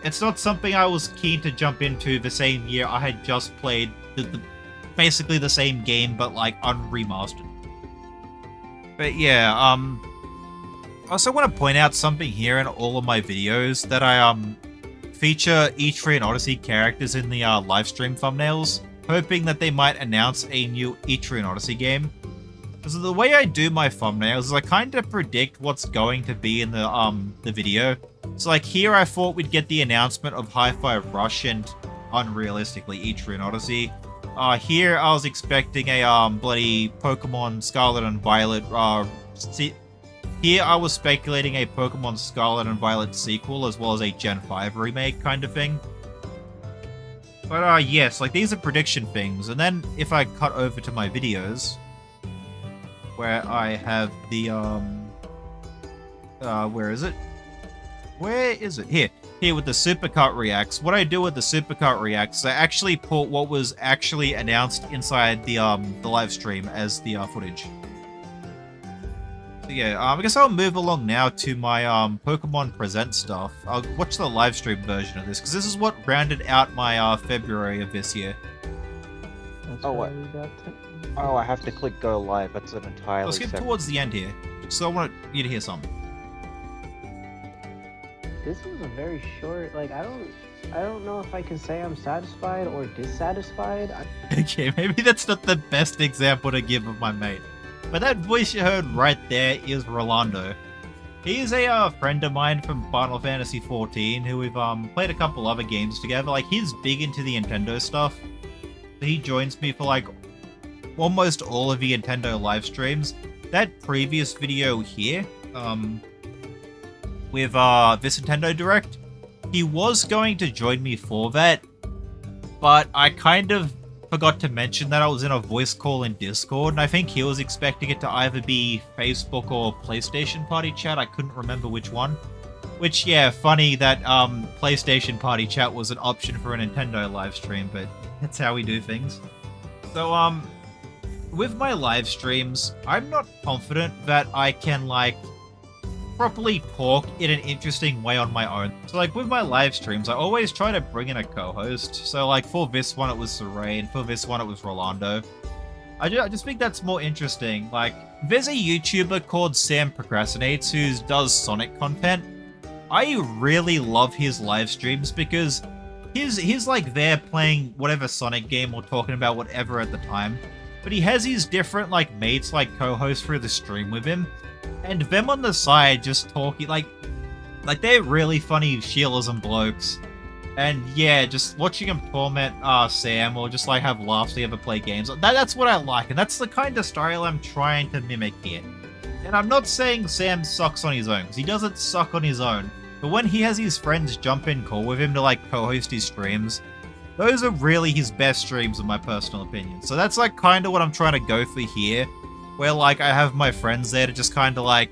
Speaker 1: it's not something I was keen to jump into the same year I had just played basically the same game, but like unremastered. But yeah, I also want to point out something here in all of my videos that I feature Etrian Odyssey characters in the live stream thumbnails, hoping that they might announce a new Etrian Odyssey game. Because the way I do my thumbnails is I kind of predict what's going to be in the video. So like here I thought we'd get the announcement of Hi-Fi Rush and unrealistically Etrian Odyssey. Here I was expecting a bloody Pokemon Scarlet and Violet Here I was speculating a Pokemon Scarlet and Violet sequel as well as a Gen 5 remake kind of thing. But yes, like these are prediction things. And then if I cut over to my videos, where I have the where is it? Where is it? Here with the Supercut Reacts. What I do with the Supercut Reacts is I actually put what was actually announced inside the live stream as the footage. So yeah, I guess I'll move along now to my Pokemon Present stuff. I'll watch the live stream version of this because this is what rounded out my February of this year.
Speaker 2: Oh, what? Oh, I have to click go live. That's an entirely
Speaker 1: I'll skip
Speaker 2: separate...
Speaker 1: towards the end here, so I want you to hear something.
Speaker 4: This was a very short, like, I don't know if I can say I'm satisfied or dissatisfied.
Speaker 1: Okay, maybe that's not the best example to give of my mate. But that voice you heard right there is Rolando. He's a friend of mine from Final Fantasy XIV who we've played a couple other games together. Like, he's big into the Nintendo stuff. He joins me for, like, almost all of the Nintendo live streams. That previous video here, with this Nintendo Direct, he was going to join me for that, but I kind of forgot to mention that I was in a voice call in Discord, and I think he was expecting it to either be Facebook or PlayStation Party Chat. I couldn't remember which one. Which, yeah, funny that PlayStation Party Chat was an option for a Nintendo live stream, but that's how we do things. So, with my live streams, I'm not confident that I can, like, properly talk in an interesting way on my own. So like with my live streams, I always try to bring in a co-host. So like for this one it was Saray, and for this one it was Rolando. I just think that's more interesting. Like there's a YouTuber called Sam Procrastinates who does Sonic content. I really love his live streams because he's like there playing whatever Sonic game or talking about whatever at the time. But he has his different like mates like co-hosts through the stream with him. And them on the side just talking, like they're really funny shielders and blokes. And yeah, just watching them torment Sam or just like have laughs together play games. That's what I like, and that's the kind of style I'm trying to mimic here. And I'm not saying Sam sucks on his own, because he doesn't suck on his own. But when he has his friends jump in call with him to like co-host his streams, those are really his best streams in my personal opinion. So that's like kind of what I'm trying to go for here. Where, like, I have my friends there to just kind of, like,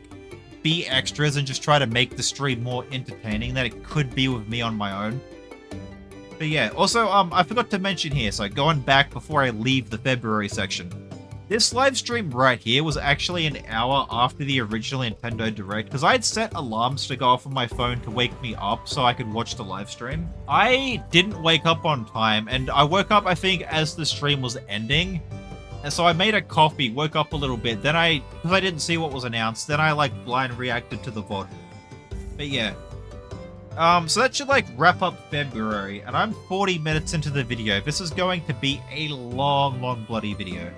Speaker 1: be extras and just try to make the stream more entertaining than it could be with me on my own. But yeah, also, I forgot to mention here, so going back before I leave the February section. This live stream right here was actually an hour after the original Nintendo Direct, because I'd set alarms to go off on my phone to wake me up so I could watch the live stream. I didn't wake up on time, and I woke up, I think, as the stream was ending. And so I made a coffee, woke up a little bit, then because I didn't see what was announced, then I like blind reacted to the VOD. But yeah. So that should like wrap up February, and I'm 40 minutes into the video. This is going to be a long bloody video.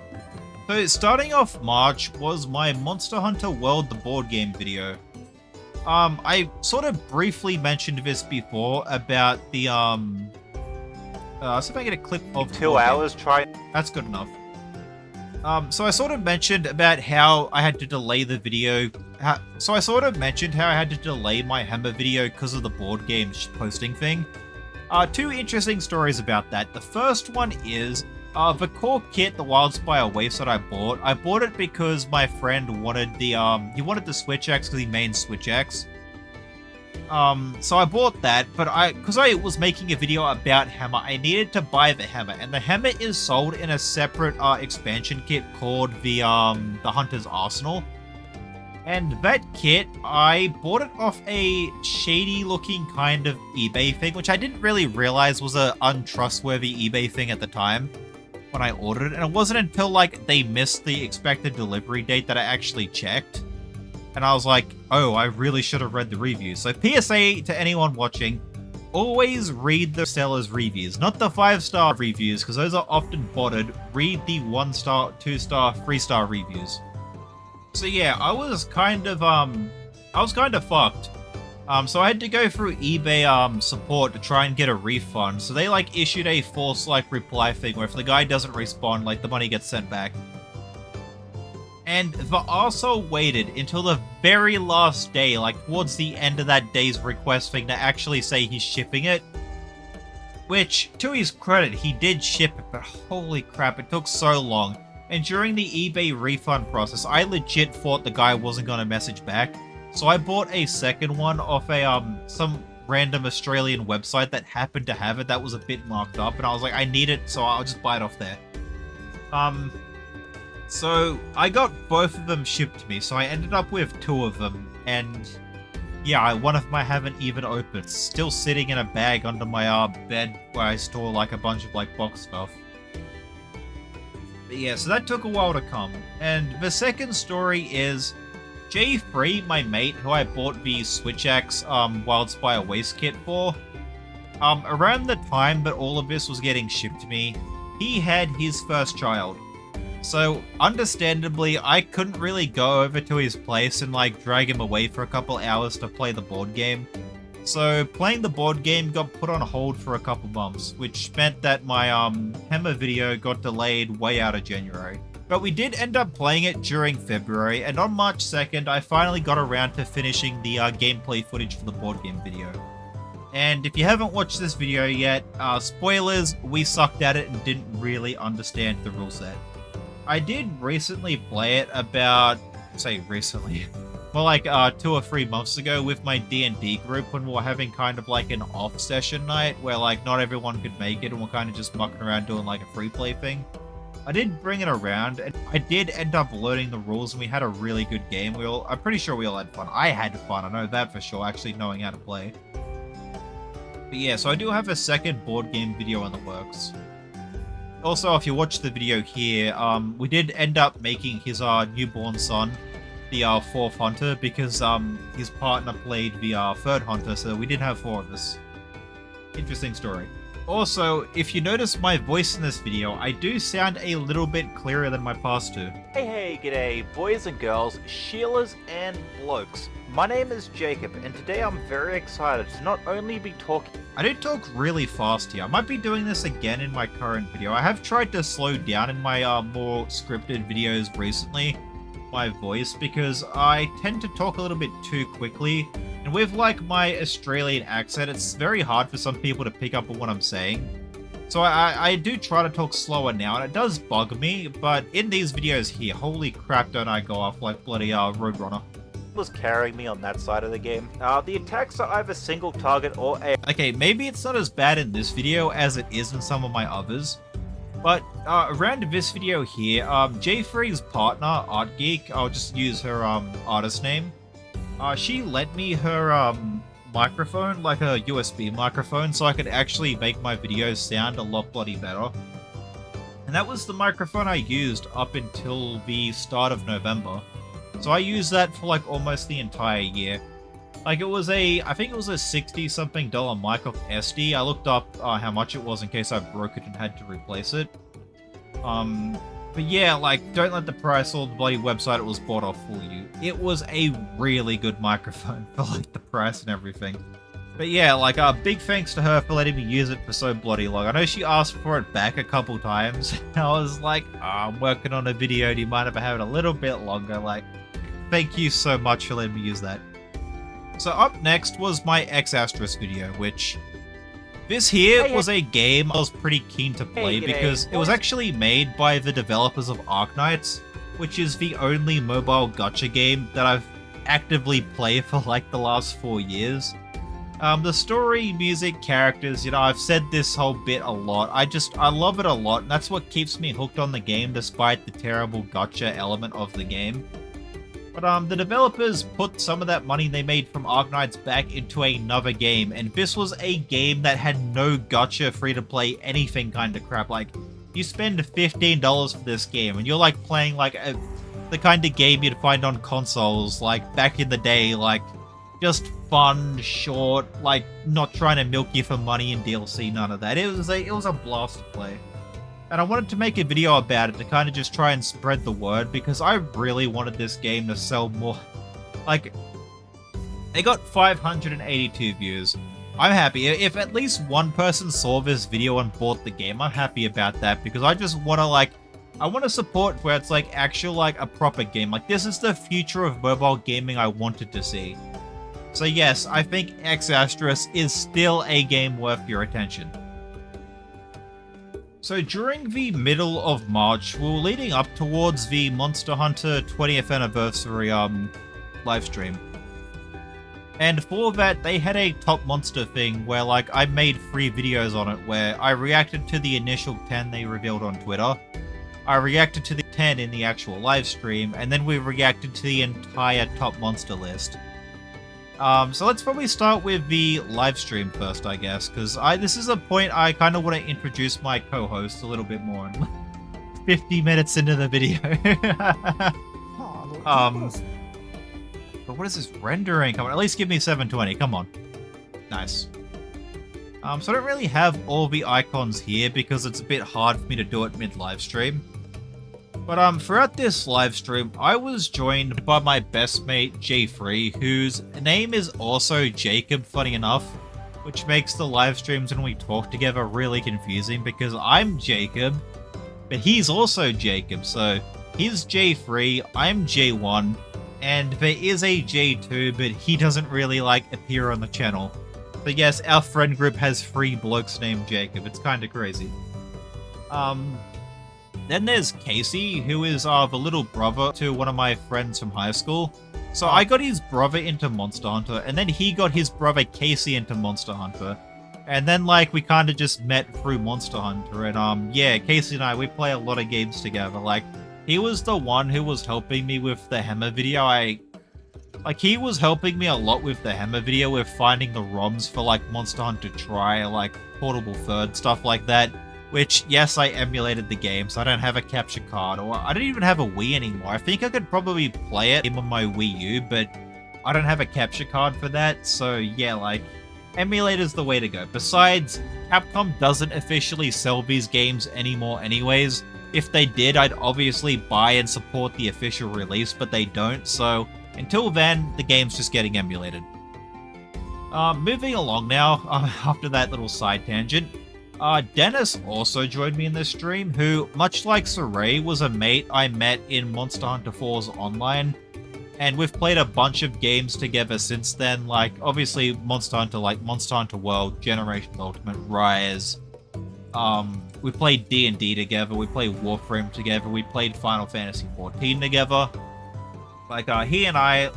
Speaker 1: So starting off March was my Monster Hunter World the board game video. I sort of briefly mentioned this before about the see if I get a clip of
Speaker 3: 2 hours try.
Speaker 1: That's good enough. So I sort of mentioned about how I had to delay the video. So I sort of mentioned how I had to delay my Hammer video because of the board game posting thing. Two interesting stories about that. The first one is the core kit, the Wildspire Waves that I bought it because my friend wanted the he wanted the Switch X because he mains Switch X. So I bought that, but because I was making a video about Hammer, I needed to buy the Hammer, and the Hammer is sold in a separate expansion kit called the Hunter's Arsenal. And that kit, I bought it off a shady looking kind of eBay thing, which I didn't really realize was a untrustworthy eBay thing at the time when I ordered it. And it wasn't until like they missed the expected delivery date that I actually checked. And I was like, oh, I really should have read the reviews. So PSA to anyone watching, always read the seller's reviews, not the 5-star reviews, because those are often botted. Read the 1-star, 2-star, 3-star reviews. So yeah, I was kind of fucked. So I had to go through eBay support to try and get a refund. So they like issued a false like reply thing where if the guy doesn't respond, like the money gets sent back. And the arsehole waited until the very last day, like towards the end of that day's request thing, to actually say he's shipping it. Which, to his credit, he did ship it, but holy crap, it took so long. And during the eBay refund process, I legit thought the guy wasn't going to message back. So I bought a second one off a some random Australian website that happened to have it that was a bit marked up. And I was like, I need it, so I'll just buy it off there. So I got both of them shipped to me. So I ended up with 2 of them. And yeah, one of them I haven't even opened. It's still sitting in a bag under my bed where I store like a bunch of like box stuff. But yeah, so that took a while to come. And the second story is J3, my mate, who I bought the Switch Axe Wildspire Waste Kit for. Around the time that all of this was getting shipped to me, he had his first child. So, understandably, I couldn't really go over to his place and like drag him away for a couple hours to play the board game. So, playing the board game got put on hold for a couple months, which meant that my Hammer video got delayed way out of January. But we did end up playing it during February, and on March 2nd, I finally got around to finishing the gameplay footage for the board game video. And if you haven't watched this video yet, spoilers, we sucked at it and didn't really understand the rule set. I did recently play it about, well, like 2 or 3 months ago with my D&D group when we were having kind of like an off session night where like not everyone could make it and we're kind of just mucking around doing like a free play thing. I did bring it around and I did end up learning the rules and we had a really good game. I'm pretty sure we all had fun. I had fun, I know that for sure, actually knowing how to play. But yeah, so I do have a second board game video in the works. Also, if you watch the video here, we did end up making his newborn son the 4th hunter because his partner played the 3rd hunter, so we did have 4 of us. Interesting story. Also, if you notice my voice in this video, I do sound a little bit clearer than my past 2.
Speaker 3: Hey, g'day, boys and girls, Sheilas and blokes. My name is Jacob, and today I'm very excited to not only be talking...
Speaker 1: I do talk really fast here. I might be doing this again in my current video. I have tried to slow down in my more scripted videos recently, my voice, because I tend to talk a little bit too quickly. And with like my Australian accent, it's very hard for some people to pick up on what I'm saying. So I do try to talk slower now, and it does bug me, but in these videos here, holy crap, don't I go off like bloody Roadrunner.
Speaker 3: Was carrying me on that side of the game. The attacks are either single target or a...
Speaker 1: Okay, maybe it's not as bad in this video as it is in some of my others. But around this video here, J3's partner, Art Geek, I'll just use her artist name. She lent me her microphone, like a USB microphone, so I could actually make my videos sound a lot bloody better. And that was the microphone I used up until the start of November. So I used that for like almost the entire year. Like it was I think it was a $60-something mic off SD. I looked up how much it was in case I broke it and had to replace it. But yeah, like don't let the price or the bloody website it was bought off fool you. It was a really good microphone for like the price and everything. But yeah, like big thanks to her for letting me use it for so bloody long. I know she asked for it back a couple times. And I was like, I'm working on a video. Do you mind if I have it a little bit longer? Like, thank you so much for letting me use that. So up next was my X-Astros video, which... This here was a game I was pretty keen to play because it was actually made by the developers of Arknights, which is the only mobile gacha game that I've actively played for like the last 4 years. The story, music, characters, you know, I've said this whole bit a lot. I love it a lot, and that's what keeps me hooked on the game despite the terrible gacha element of the game. But the developers put some of that money they made from Arknights back into another game, and this was a game that had no gotcha, free-to-play, anything kind of crap. Like, you spend $15 for this game, and you're like playing like the kind of game you'd find on consoles, like back in the day, like just fun, short, like not trying to milk you for money and DLC, none of that. It was a blast to play. And I wanted to make a video about it to kind of just try and spread the word, because I really wanted this game to sell more. Like, it got 582 views. I'm happy. If at least one person saw this video and bought the game, I'm happy about that, because I just want to, I want to support where it's, actual, a proper game. Like, this is the future of mobile gaming I wanted to see. So yes, I think X Asterisk is still a game worth your attention. So during the middle of March, we were leading up towards the Monster Hunter 20th anniversary livestream. And for that, they had a top monster thing where I made 3 videos on it, where I reacted to the initial 10 they revealed on Twitter, I reacted to the 10 in the actual livestream, and then we reacted to the entire top monster list. So let's probably start with the live stream first, I guess, because this is a point I kind of want to introduce my co-host a little bit more. 50 minutes into the video. But what is this rendering? Come on, at least give me 720. Come on. Nice. So I don't really have all the icons here because it's a bit hard for me to do it mid-live stream. But throughout this live stream, I was joined by my best mate, Jezzychii, whose name is also Jacob, funny enough, which makes the live streams when we talk together really confusing because I'm Jacob, but he's also Jacob, so he's J3, I'm J1, and there is a J2, but he doesn't really, appear on the channel. So yes, our friend group has 3 blokes named Jacob, it's kinda crazy. Then there's Casey, who is the little brother to one of my friends from high school. So I got his brother into Monster Hunter, and then he got his brother Casey into Monster Hunter. And then, we kind of just met through Monster Hunter, and yeah, Casey and I, we play a lot of games together. He was the one who was helping me with the Hammer video. He was helping me a lot with the Hammer video, with finding the ROMs for, Monster Hunter Tri, Portable Third, stuff like that. Which, yes, I emulated the game, so I don't have a capture card, or I don't even have a Wii anymore. I think I could probably play it on my Wii U, but I don't have a capture card for that, so yeah, emulator's the way to go. Besides, Capcom doesn't officially sell these games anymore anyways. If they did, I'd obviously buy and support the official release, but they don't, so until then, the game's just getting emulated. Moving along now, after that little side tangent, Dennis also joined me in this stream, who, much like Saray, was a mate I met in Monster Hunter 4's online, and we've played a bunch of games together since then, obviously Monster Hunter, Monster Hunter World, Generation Ultimate, Rise, we played D&D together, we played Warframe together, we played Final Fantasy XIV together, he and I,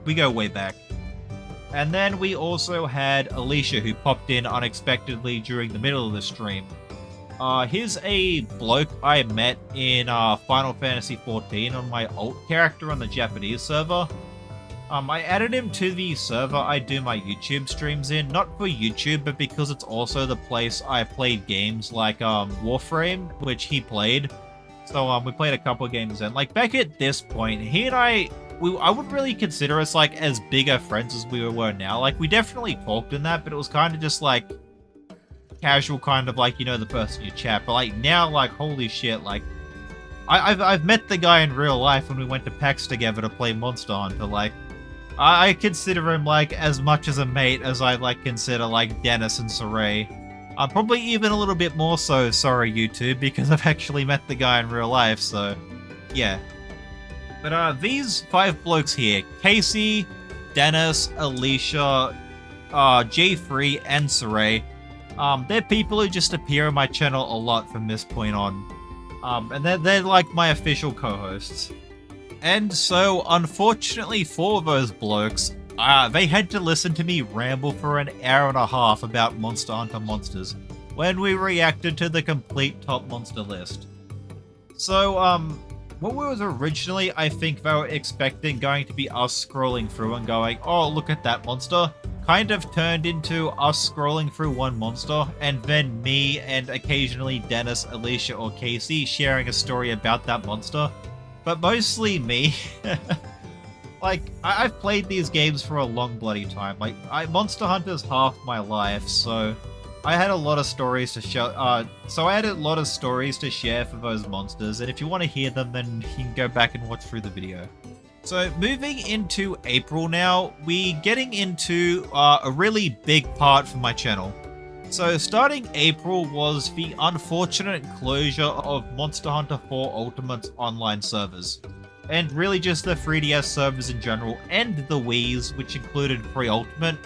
Speaker 1: we go way back. And then we also had Alicia, who popped in unexpectedly during the middle of the stream. He's a bloke I met in Final Fantasy XIV on my alt character on the Japanese server. I added him to the server I do my YouTube streams in, not for YouTube, but because it's also the place I played games like Warframe, which he played. So we played a couple of games then. Back at this point, he and I wouldn't really consider us as bigger friends as we were now. We definitely talked in that, but it was kind of just casual, kind of the person you chat. But now, holy shit, I've met the guy in real life when we went to PAX together to play Monster Hunter. I consider him as much as a mate as I consider Dennis and Saray. Probably even a little bit more so, sorry YouTube, because I've actually met the guy in real life. So yeah. But these 5 blokes here, Casey, Dennis, Alicia, J3, and Saray, they're people who just appear on my channel a lot from this point on. And they're my official co-hosts. And so, unfortunately for those blokes, they had to listen to me ramble for an hour and a half about Monster Hunter monsters when we reacted to the complete top monster list. So, what was originally, I think they were expecting going to be us scrolling through and going, oh, look at that monster, kind of turned into us scrolling through one monster, and then me and occasionally Dennis, Alicia, or Casey sharing a story about that monster. But mostly me. Like, I've played these games for a long bloody time. Like, Monster Hunter's half my life, so I had a lot of stories to show. So I had a lot of stories to share for those monsters, and if you want to hear them, then you can go back and watch through the video. So moving into April now, we getting into a really big part for my channel. So starting April was the unfortunate closure of Monster Hunter 4 Ultimate's online servers. And really just the 3DS servers in general, and the Wii's, which included Free Ultimate.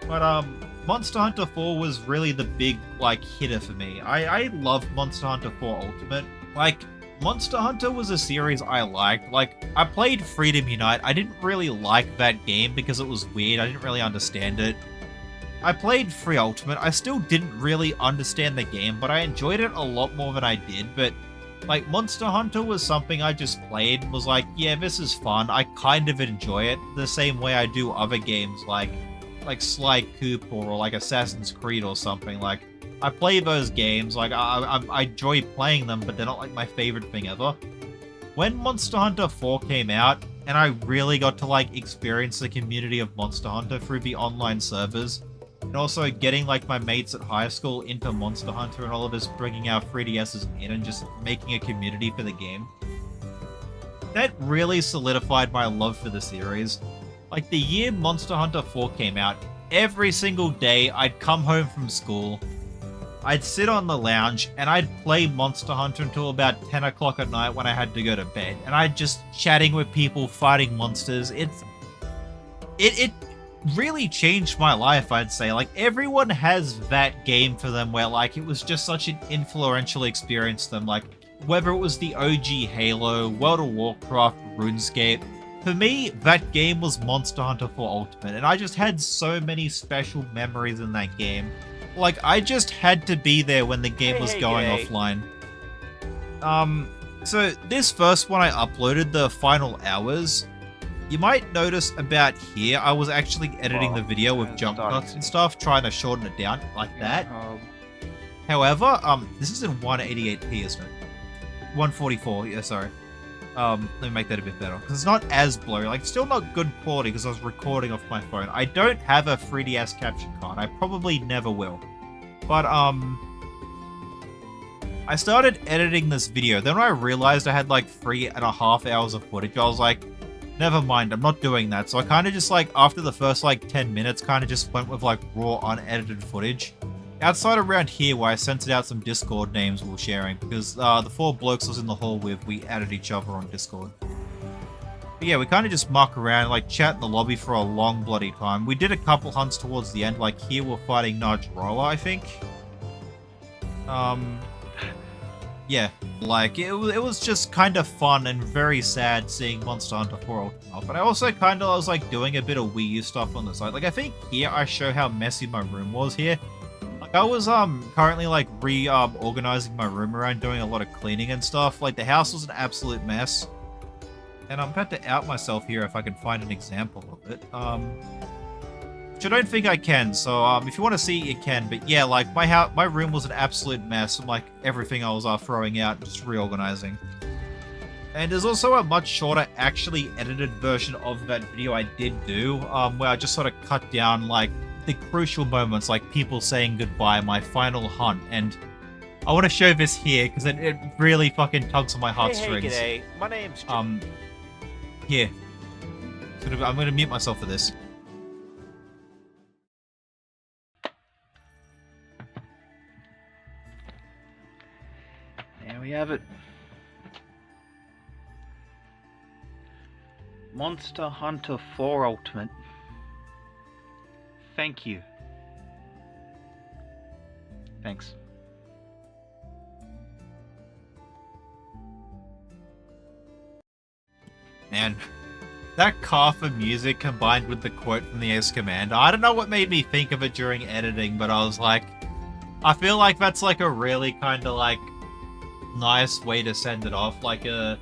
Speaker 1: But Monster Hunter 4 was really the big, like, hitter for me. I loved Monster Hunter 4 Ultimate. Like, Monster Hunter was a series I liked. Like, I played Freedom Unite. I didn't really like that game because it was weird. I didn't really understand it. I played Free Ultimate. I still didn't really understand the game, but I enjoyed it a lot more than I did. But, like, Monster Hunter was something I just played and was like, yeah, this is fun. I kind of enjoy it the same way I do other games like Sly Cooper or like Assassin's Creed or something. Like, I play those games, like, I enjoy playing them, but they're not like my favorite thing ever. When Monster Hunter 4 came out, and I really got to like experience the community of Monster Hunter through the online servers, and also getting like my mates at high school into Monster Hunter and all of us bringing our 3DSs in and just making a community for the game, that really solidified my love for the series. Like, the year Monster Hunter 4 came out, every single day I'd come home from school, I'd sit on the lounge, and I'd play Monster Hunter until about 10 o'clock at night when I had to go to bed. And I'd just chatting with people, fighting monsters. It really changed my life, I'd say. Like, everyone has that game for them where, like, it was just such an influential experience to them. Like, whether it was the OG Halo, World of Warcraft, RuneScape, for me, that game was Monster Hunter 4 Ultimate, and I just had so many special memories in that game. Like, I just had to be there when the game was going offline. So this first one I uploaded, the final hours, you might notice about here, I was actually editing the video with jump cuts and stuff, trying to shorten it down like that. However, this is in 188p, isn't it? 144, yeah, sorry. Let me make that a bit better, because it's not as blurry. Like, still not good quality because I was recording off my phone. I don't have a 3DS capture card. I probably never will. But, I started editing this video. Then when I realized I had, like, 3.5 hours of footage, I was like, never mind, I'm not doing that. So I kind of just, like, after the first, like, 10 minutes, kind of just went with, like, raw, unedited footage. Outside around here where I censored out some Discord names we were sharing, because the 4 blokes I was in the hall with, we added each other on Discord. But yeah, we kind of just muck around, like chat in the lobby for a long bloody time. We did a couple hunts towards the end, like here we're fighting Najarola, I think. Yeah, like it was just kind of fun and very sad seeing Monster Hunter 4 Ultimate. But I also kind of was like doing a bit of Wii U stuff on the side. Like I think here I show how messy my room was here. Like I was currently like organizing my room around, doing a lot of cleaning and stuff. Like the house was an absolute mess. And I'm about to out myself here if I can find an example of it. Which I don't think I can, so if you want to see, you can. But yeah, like my room was an absolute mess, and like everything I was throwing out, just reorganizing. And there's also a much shorter, actually edited version of that video I did do, where I just sort of cut down like the crucial moments, like people saying goodbye, my final hunt, and I want to show this here because it really fucking tugs on my heartstrings.
Speaker 3: Hey, g'day. My name's
Speaker 1: Here. I'm gonna mute myself for this.
Speaker 2: There we have it. Monster Hunter 4 Ultimate. Thank you. Thanks.
Speaker 1: Man, that cough of music combined with the quote from the Ace Commander, I don't know what made me think of it during editing, but I was like, I feel like that's like a really kind of like nice way to send it off, like a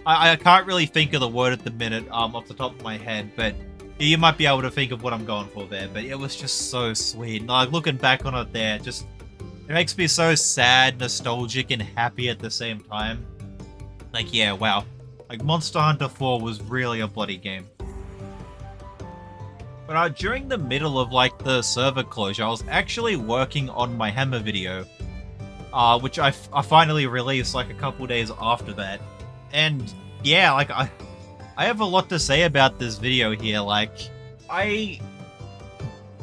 Speaker 1: I can't really think of the word at the minute off the top of my head, but you might be able to think of what I'm going for there. But it was just so sweet. Like, looking back on it there, just it makes me so sad, nostalgic, and happy at the same time. Like, yeah, wow. Like, Monster Hunter 4 was really a bloody game. But during the middle of, like, the server closure, I was actually working on my Hammer video, which I finally released, like, a couple days after that. And, yeah, like, I have a lot to say about this video here. Like, I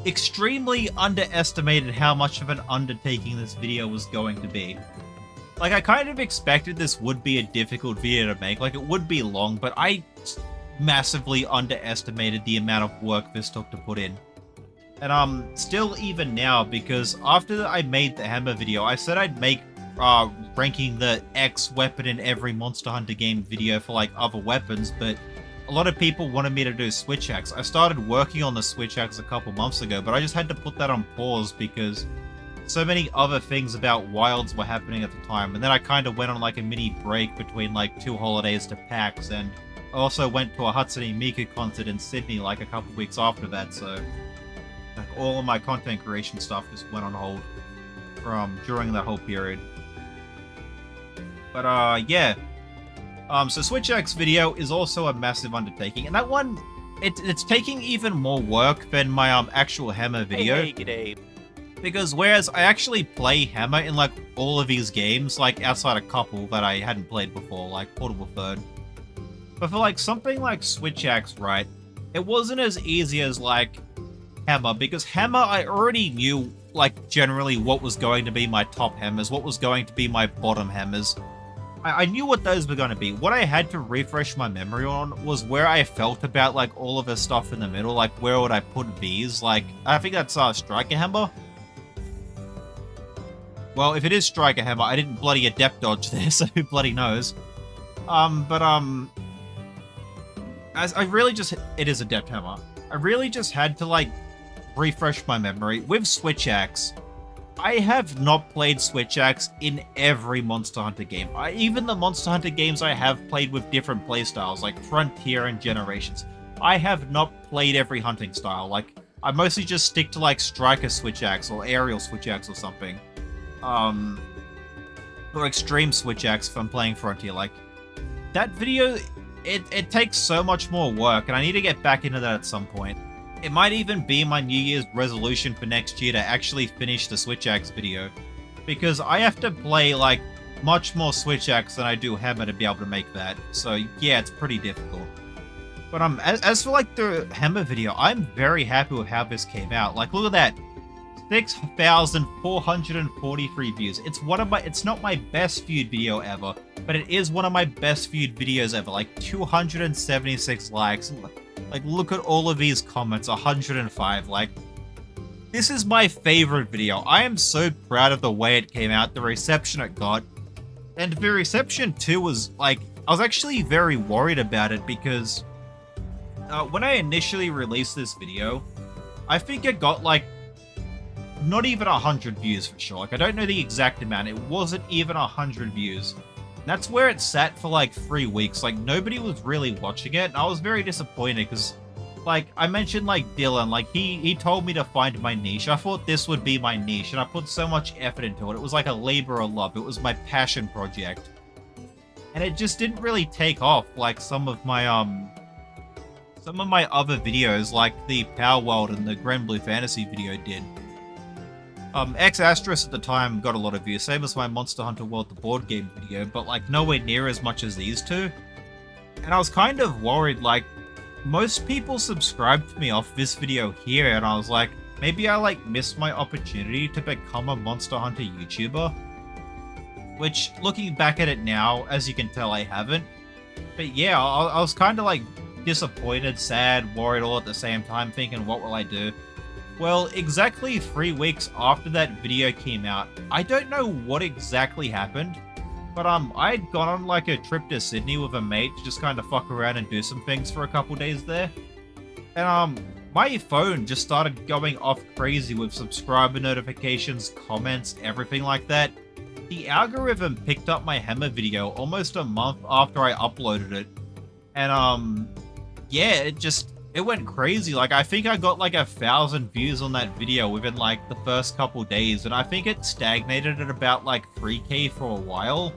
Speaker 1: extremely underestimated how much of an undertaking this video was going to be. Like, I kind of expected this would be a difficult video to make. Like, it would be long, but I massively underestimated the amount of work this took to put in. And still even now, because after I made the Hammer video, I said I'd make ranking the X weapon in every Monster Hunter game video for like other weapons, but a lot of people wanted me to do Switch Axe. I started working on the Switch Axe a couple months ago, but I just had to put that on pause because so many other things about Wilds were happening at the time. And then I kind of went on like a mini break between like 2 holidays to PAX, and I also went to a Hatsune Miku concert in Sydney like a couple weeks after that, so like all of my content creation stuff just went on hold from during that whole period. But yeah. So Switch Axe video is also a massive undertaking, and that one, it's taking even more work than my actual Hammer video.
Speaker 3: Hey, g'day.
Speaker 1: Because whereas I actually play Hammer in like all of these games, like outside a couple that I hadn't played before, like Portable Third. But for like something like Switch Axe, right, it wasn't as easy as like Hammer, because Hammer I already knew like generally what was going to be my top hammers, what was going to be my bottom hammers. I knew what those were going to be. What I had to refresh my memory on was where I felt about like all of the stuff in the middle, like where would I put V's, like I think that's Striker Hammer. Well, if it is Striker Hammer, I didn't bloody Adept Dodge there, so who bloody knows. As I really just, it is Adept Hammer. I really just had to like refresh my memory. With Switch Axe, I have not played Switch Axe in every Monster Hunter game. Even the Monster Hunter games I have played with different playstyles, like Frontier and Generations, I have not played every hunting style. Like, I mostly just stick to like Striker Switch Axe or Aerial Switch Axe or something. Or Extreme Switch Axe if I'm playing Frontier. Like, that video, it takes so much more work, and I need to get back into that at some point. It might even be my New Year's resolution for next year to actually finish the Switch Axe video, because I have to play like much more Switch Axe than I do Hammer to be able to make that. So yeah, it's pretty difficult. But as for like the Hammer video, I'm very happy with how this came out. Like, look at that, 6,443 views. It's not my best viewed video ever, but it is one of my best viewed videos ever. Like 276 likes. Like, look at all of these comments, 105. Like, this is my favorite video. I am so proud of the way it came out, the reception it got. And the reception too was like, I was actually very worried about it because when I initially released this video, I think it got like not even 100 views for sure. Like, I don't know the exact amount. It wasn't even 100 views. That's where it sat for like 3 weeks. Like, nobody was really watching it, and I was very disappointed because, like, I mentioned like Dylan, like he told me to find my niche. I thought this would be my niche, and I put so much effort into it. It was like a labor of love. It was my passion project, and it just didn't really take off like some of my other videos, like the Power World and the Grenblue Fantasy video did. X Asterisk at the time got a lot of views, same as my Monster Hunter World the board game video, but like nowhere near as much as these two. And I was kind of worried, like, most people subscribed to me off this video here, and I was like, maybe I like missed my opportunity to become a Monster Hunter YouTuber. Which, looking back at it now, as you can tell, I haven't. But yeah, I was kind of like disappointed, sad, worried all at the same time, thinking, what will I do? Well, exactly 3 weeks after that video came out, I don't know what exactly happened, but I had gone on like a trip to Sydney with a mate to just kind of fuck around and do some things for a couple days there. And my phone just started going off crazy with subscriber notifications, comments, everything like that. the algorithm picked up my hammer video almost a month after I uploaded it. And, yeah, it went crazy. Like, I think I got like 1,000 views on that video within like the first couple days. And I think it stagnated at about like 3K for a while.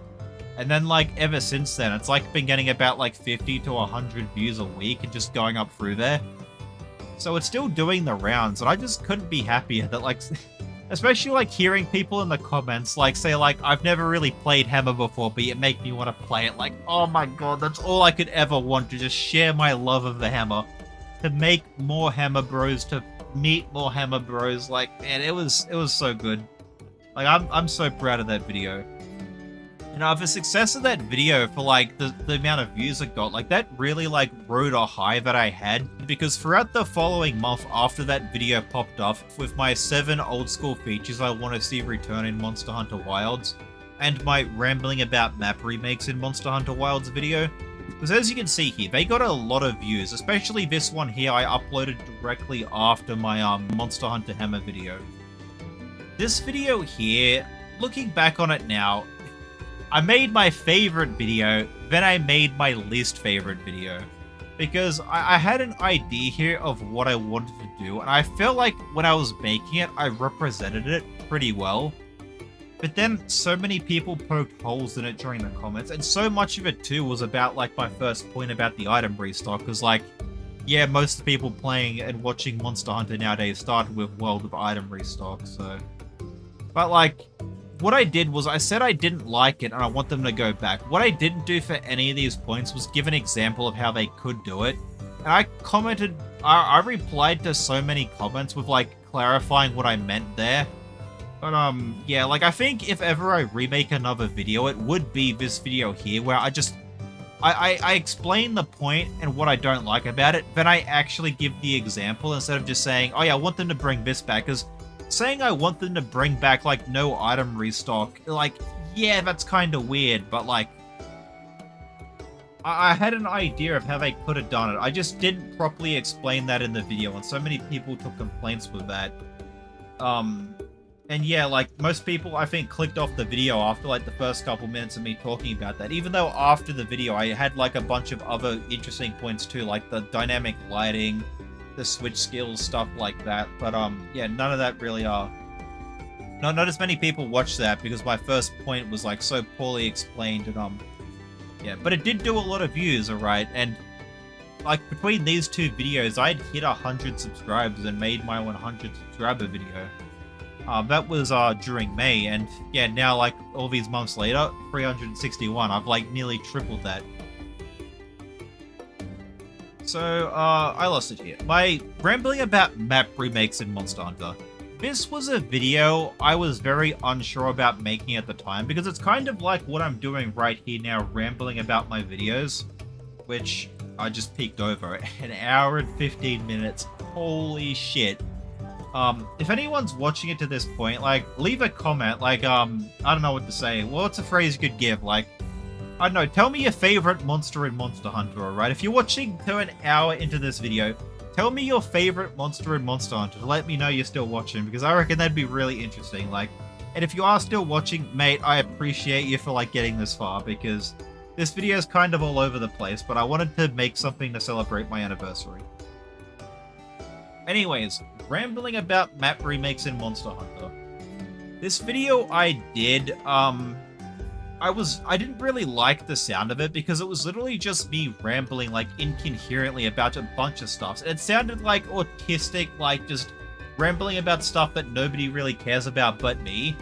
Speaker 1: And then like ever since then, it's like been getting about like 50 to 100 views a week and just going up through there. So it's still doing the rounds, and I just couldn't be happier that like, especially like hearing people in the comments like say like, I've never really played Hammer before, but it make me want to play it. Like, oh my god, that's all I could ever want, to just share my love of the Hammer, to make more Hammer Bros, to meet more Hammer Bros. Like, man, it was so good. Like, I'm so proud of that video. You know, the success of that video for like the amount of views it got, like that really like rode a high that I had, because throughout the following month after that video popped off with my 7 old school features I want to see return in Monster Hunter Wilds, and my rambling about map remakes in Monster Hunter Wilds video, because as you can see here, they got a lot of views, especially this one here I uploaded directly after my Monster Hunter Hammer video. This video here, looking back on it now, I made my favorite video, then I made my least favorite video. Because I had an idea here of what I wanted to do, and I felt like when I was making it, I represented it pretty well. But then so many people poked holes in it during the comments, and so much of it too was about like my first point about the item restock, because like, yeah, most of the people playing and watching Monster Hunter nowadays started with World of Item Restock, so... But like, what I did was I said I didn't like it and I want them to go back. What I didn't do for any of these points was give an example of how they could do it. And I commented, I replied to so many comments with like clarifying what I meant there. But yeah, like I think if ever I remake another video, it would be this video here where I explain the point and what I don't like about it, then I actually give the example instead of just saying, oh yeah, I want them to bring this back, because saying I want them to bring back, like, no item restock, like, yeah, that's kind of weird, but, like, I had an idea of how they could have done it. I just didn't properly explain that in the video, and so many people took complaints with that. And yeah, like, most people, I think, clicked off the video after, like, the first couple minutes of me talking about that, even though after the video I had, like, a bunch of other interesting points, too, like the dynamic lighting, the switch skills, stuff like that. But yeah, none of that really not as many people watched that, because my first point was like so poorly explained, and yeah, but it did do a lot of views, alright, and like between these two videos I'd hit 100 subscribers and made my 100 subscriber video. That was during May, and yeah, now like all these months later, 361, I've like nearly tripled that. So, I lost it here. My rambling about map remakes in Monster Hunter. This was a video I was very unsure about making at the time, because it's kind of like what I'm doing right here now, rambling about my videos, which I just peeked over. 1 hour and 15 minutes. Holy shit. If anyone's watching it to this point, like, leave a comment, like, I don't know what to say. What's a phrase you could give? Like, I don't know, tell me your favorite monster in Monster Hunter, alright? If you're watching to 1 hour into this video, tell me your favorite monster in Monster Hunter to let me know you're still watching, because I reckon that'd be really interesting, like, and if you are still watching, mate, I appreciate you for, like, getting this far, because this video is kind of all over the place, but I wanted to make something to celebrate my anniversary. Anyways, rambling about map remakes in Monster Hunter. This video I did, I didn't really like the sound of it, because it was literally just me rambling, like, incoherently about a bunch of stuff. It sounded like autistic, like, just rambling about stuff that nobody really cares about but me.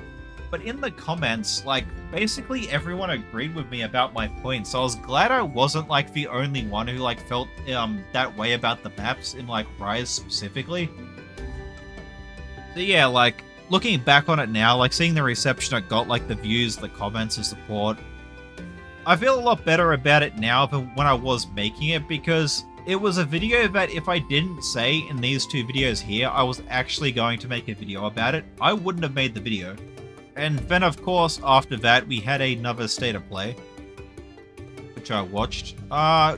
Speaker 1: But in the comments, like, basically everyone agreed with me about my points, so I was glad I wasn't, like, the only one who, like, felt, that way about the maps in, like, Rise specifically. So yeah, like, looking back on it now, like seeing the reception it got, like the views, the comments, the support, I feel a lot better about it now than when I was making it, because it was a video that if I didn't say in these two videos here I was actually going to make a video about it, I wouldn't have made the video. And then of course after that we had another State of Play, which I watched.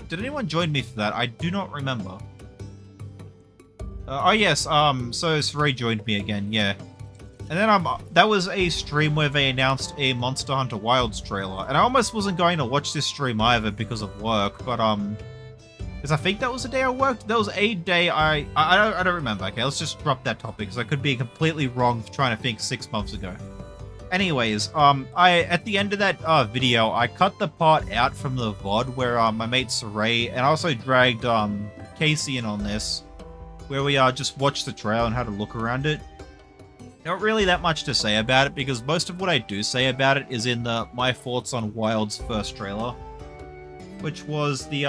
Speaker 1: Did anyone join me for that? I do not remember. Oh yes, so Saray joined me again, yeah. And then that was a stream where they announced a Monster Hunter Wilds trailer, and I almost wasn't going to watch this stream either because of work, but because I think that was the day I worked. That was a day I don't remember. Okay, let's just drop that topic because I could be completely wrong trying to think 6 months ago. Anyways, at the end of that video, I cut the part out from the VOD where my mate Saray and I also dragged Casey in on this, where we just watched the trailer and had a look around it. Not really that much to say about it because most of what I do say about it is in my thoughts on Wild's first trailer, which was the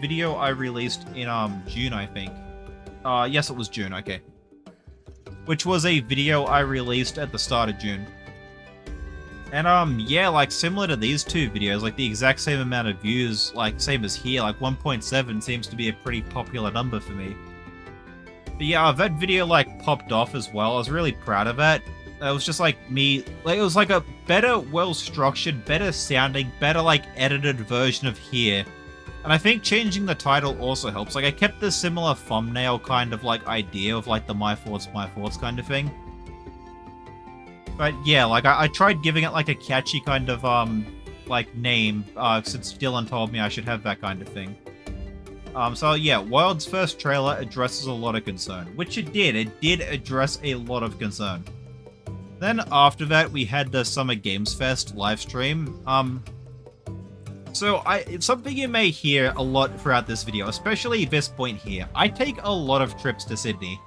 Speaker 1: video I released in June, I think. Yes, it was June. Okay, which was a video I released at the start of June. And yeah, like similar to these two videos, like the exact same amount of views, like same as here, like 1.7 seems to be a pretty popular number for me. But yeah, that video like popped off as well. I was really proud of it. It was just like me, like it was like a better, well-structured, better sounding, better like edited version of here. And I think changing the title also helps. Like I kept the similar thumbnail kind of like idea of like the my thoughts kind of thing. But yeah, like I tried giving it like a catchy kind of like name, since Dylan told me I should have that kind of thing. So yeah, Wild's first trailer addresses a lot of concern, which it did. It did address a lot of concern. Then after that, we had the Summer Games Fest livestream. So it's something you may hear a lot throughout this video, especially this point here. I take a lot of trips to Sydney.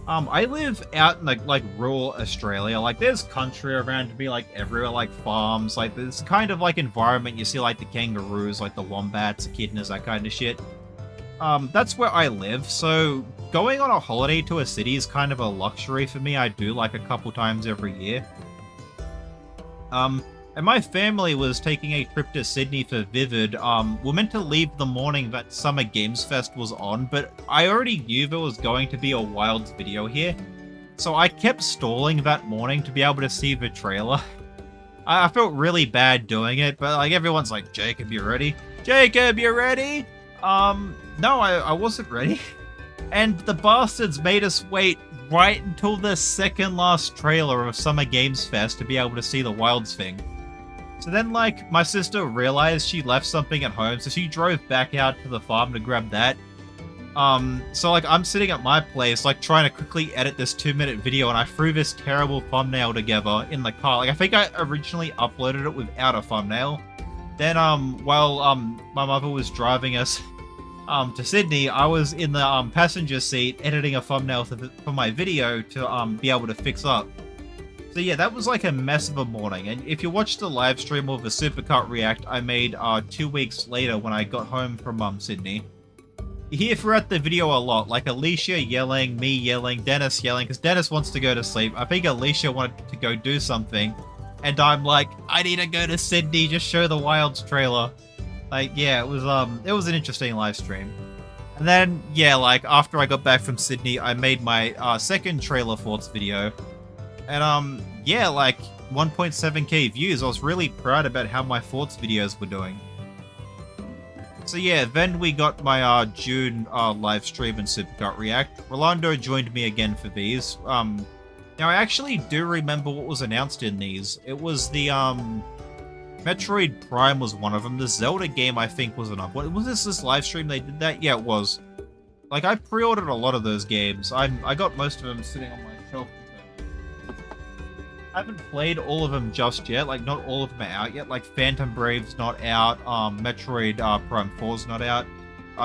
Speaker 1: I live out in like rural Australia. Like there's country around me like everywhere, like farms, like this kind of like environment you see like the kangaroos, like the wombats, echidnas, that kind of shit. That's where I live, so going on a holiday to a city is kind of a luxury for me. I do like a couple times every year. And my family was taking a trip to Sydney for Vivid. We're meant to leave the morning that Summer Games Fest was on, but I already knew there was going to be a Wilds video here. So I kept stalling that morning to be able to see the trailer. I felt really bad doing it, but like everyone's like, Jacob, you ready? Jacob, you ready? No, I wasn't ready. And the bastards made us wait right until the second last trailer of Summer Games Fest to be able to see the Wilds thing. So then, like, my sister realized she left something at home, so she drove back out to the farm to grab that. So, like, I'm sitting at my place, like, trying to quickly edit this 2-minute video, and I threw this terrible thumbnail together in the car. Like, I think I originally uploaded it without a thumbnail. Then, while, my mother was driving us, to Sydney, I was in the, passenger seat editing a thumbnail for my video to, be able to fix up. So yeah, that was like a mess of a morning, and if you watch the live stream of the Supercut React I made 2 weeks later when I got home from Sydney, you hear throughout the video a lot, like Alicia yelling, me yelling, Dennis yelling, because Dennis wants to go to sleep. I think Alicia wanted to go do something, and I'm like, I need to go to Sydney, just show the Wilds trailer. Like, yeah, it was an interesting live stream. And then, yeah, like, after I got back from Sydney, I made my second trailer thoughts video. And, yeah, like, 1.7k views. I was really proud about how my thoughts videos were doing. So, yeah, then we got my, June, live stream and Supercut React. Rolando joined me again for these. Now, I actually do remember what was announced in these. It was the, Metroid Prime was one of them. The Zelda game, I think, was another. What, was this live stream they did that? Yeah, it was. Like, I pre-ordered a lot of those games. I got most of them sitting on my shelf. I haven't played all of them just yet, like not all of them are out yet, like Phantom Brave's not out, Metroid Prime 4's not out,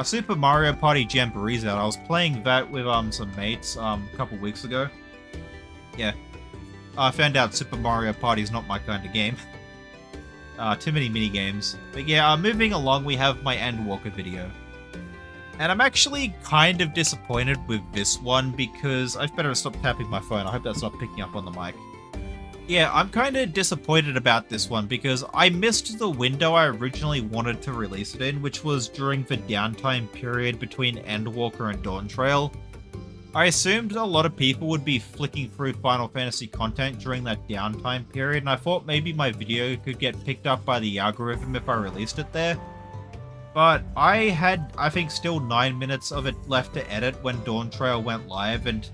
Speaker 1: Super Mario Party Jamboree's out. I was playing that with some mates a couple weeks ago. Yeah, I found out Super Mario Party's not my kind of game. Too many mini games. But yeah, moving along, we have my Endwalker video. And I'm actually kind of disappointed with this one because I better stop tapping my phone. I hope that's not picking up on the mic. Yeah, I'm kind of disappointed about this one because I missed the window I originally wanted to release it in, which was during the downtime period between Endwalker and Dawntrail. I assumed a lot of people would be flicking through Final Fantasy content during that downtime period, and I thought maybe my video could get picked up by the algorithm if I released it there. But I had, I think, still 9 minutes of it left to edit when Dawntrail went live, and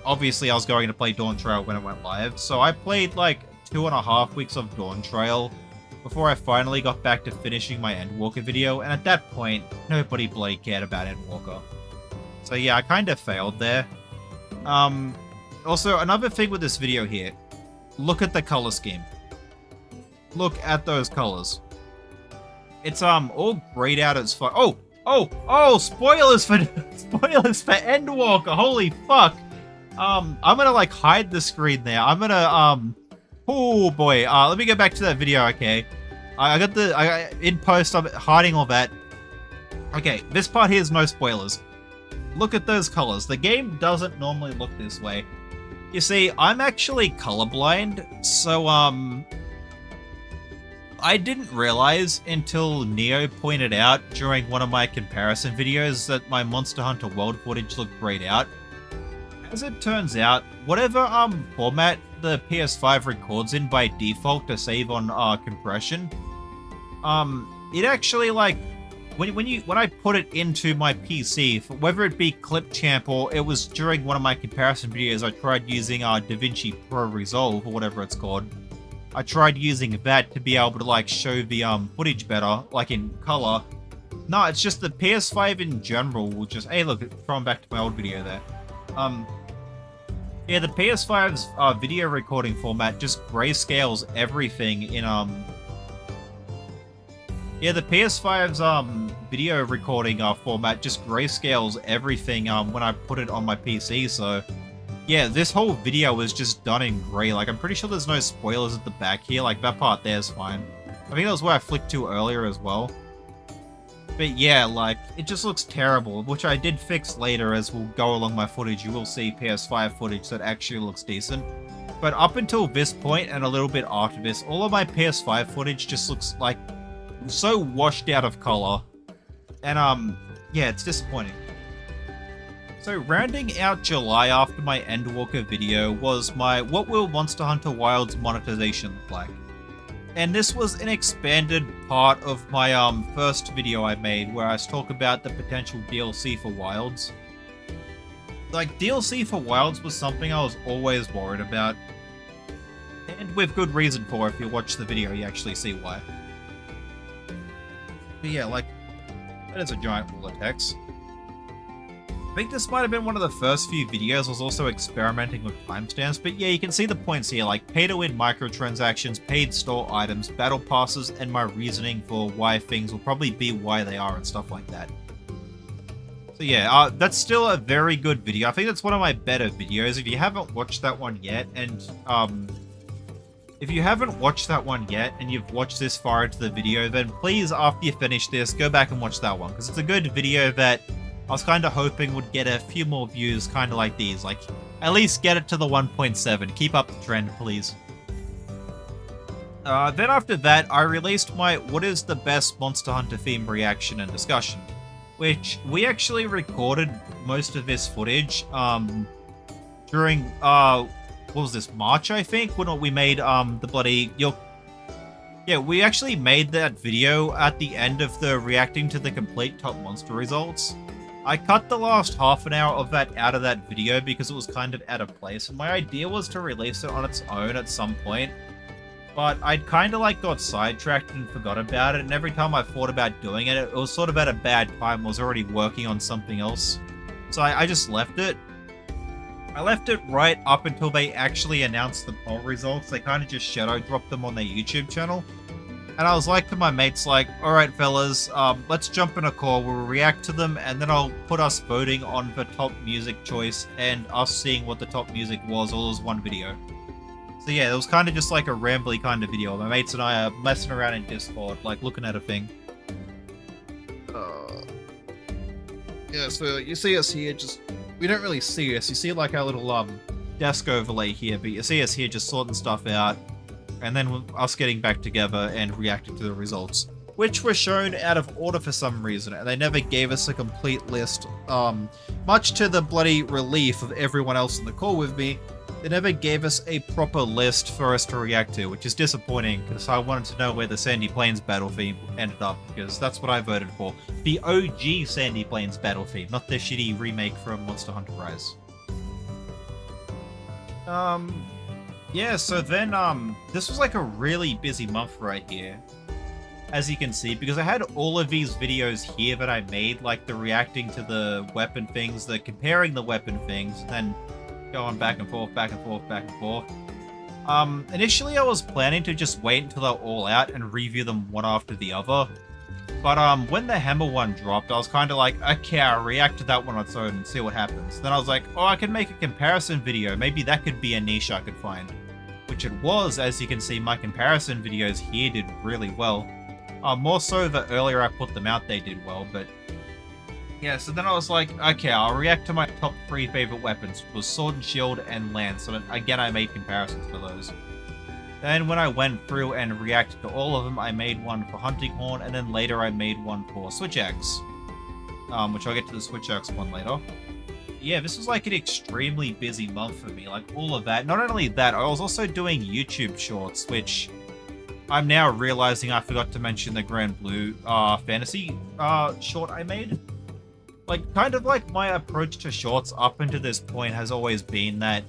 Speaker 1: obviously I was going to play Dawn Trail when it went live, so I played like 2.5 weeks of Dawn Trail before I finally got back to finishing my Endwalker video, and at that point, nobody bloody cared about Endwalker. So yeah, I kind of failed there. Also, another thing with this video here, look at the color scheme. Look at those colors. It's all grayed out as fuck. Oh! Spoilers for Endwalker. Holy fuck! I'm gonna like hide the screen there. I'm gonna oh boy. Let me go back to that video. Okay, I got in post. I'm hiding all that. Okay, this part here is no spoilers. Look at those colors. The game doesn't normally look this way. You see, I'm actually colorblind, so I didn't realize until Neo pointed out during one of my comparison videos that my Monster Hunter World footage looked grayed out. As it turns out, whatever format the PS5 records in by default to save on compression, it actually like when I put it into my PC, whether it be Clipchamp or it was during one of my comparison videos, I tried using DaVinci Pro Resolve or whatever it's called. I tried using that to be able to like show the footage better, like in color. No, it's just the PS5 in general will just, hey look, throwing back to my old video there. Yeah, the PS5's video recording format just grayscales everything in yeah, the PS5's video recording format just grayscales everything when I put it on my PC, so yeah, this whole video is just done in gray. Like, I'm pretty sure there's no spoilers at the back here. Like, that part there's fine. I think that was where I flicked to earlier as well. But yeah, like, it just looks terrible, which I did fix later as we'll go along my footage. You will see PS5 footage that actually looks decent. But up until this point and a little bit after this, all of my PS5 footage just looks like so washed out of color. And yeah, it's disappointing. So rounding out July after my Endwalker video was my What Will Monster Hunter Wilds monetization look like? And this was an expanded part of my first video I made where I talk about the potential DLC for Wilds. Like, DLC for Wilds was something I was always worried about. And with good reason for, if you watch the video you actually see why. But yeah, like, that is a giant wall of text. I think this might have been one of the first few videos I was also experimenting with timestamps, but yeah, you can see the points here, like pay-to-win microtransactions, paid store items, battle passes, and my reasoning for why things will probably be why they are and stuff like that. So yeah, that's still a very good video. I think that's one of my better videos. If you haven't watched that one yet, and if you haven't watched that one yet, and you've watched this far into the video, then please, after you finish this, go back and watch that one, because it's a good video that I was kind of hoping would get a few more views, kind of like these. Like, at least get it to the 1.7. Keep up the trend, please. Then after that, I released my What is the best Monster Hunter theme reaction and discussion, which we actually recorded most of this footage during, what was this, March, I think? When we made the bloody... Yeah, we actually made that video at the end of the reacting to the complete top monster results. I cut the last half an hour of that out of that video because it was kind of out of place, and my idea was to release it on its own at some point, but I'd kind of like got sidetracked and forgot about it, and every time I thought about doing it, it was sort of at a bad time. I was already working on something else, so I just left it. I left it right up until they actually announced the poll results. They kind of just shadow dropped them on their YouTube channel. And I was like to my mates, like, alright fellas, let's jump in a call, we'll react to them, and then I'll put us voting on the top music choice, and us seeing what the top music was, all as one video. So yeah, it was kind of just like a rambly kind of video. My mates and I are messing around in Discord, like, looking at a thing. Yeah, so you see us here, just... We don't really see us, you see like our little, desk overlay here, but you see us here just sorting stuff out. And then us getting back together and reacting to the results, which were shown out of order for some reason, and they never gave us a complete list. Much to the bloody relief of everyone else in the call with me, they never gave us a proper list for us to react to, which is disappointing, because I wanted to know where the Sandy Plains battle theme ended up, because that's what I voted for. The OG Sandy Plains battle theme, not the shitty remake from Monster Hunter Rise. Yeah, so then, this was like a really busy month right here. As you can see, because I had all of these videos here that I made, like the reacting to the weapon things, the comparing the weapon things, and then going back and forth, back and forth, back and forth. Initially I was planning to just wait until they're all out and review them one after the other. But, when the hammer one dropped, I was kind of like, okay, I'll react to that one on its own and see what happens. Then I was like, oh, I can make a comparison video. Maybe that could be a niche I could find. Which it was, as you can see, my comparison videos here did really well. More so the earlier I put them out, they did well, but... Yeah, so then I was like, okay, I'll react to my top 3 favorite weapons, which was Sword and Shield and Lance, so again I made comparisons for those. Then when I went through and reacted to all of them, I made one for Hunting Horn, and then later I made one for Switch Axe. Which I'll get to the Switch Axe one later. Yeah, this was like an extremely busy month for me, like all of that. Not only that, I was also doing YouTube shorts, which... I'm now realizing I forgot to mention the Grand Blue Fantasy short I made. Like, kind of like my approach to shorts up until this point has always been that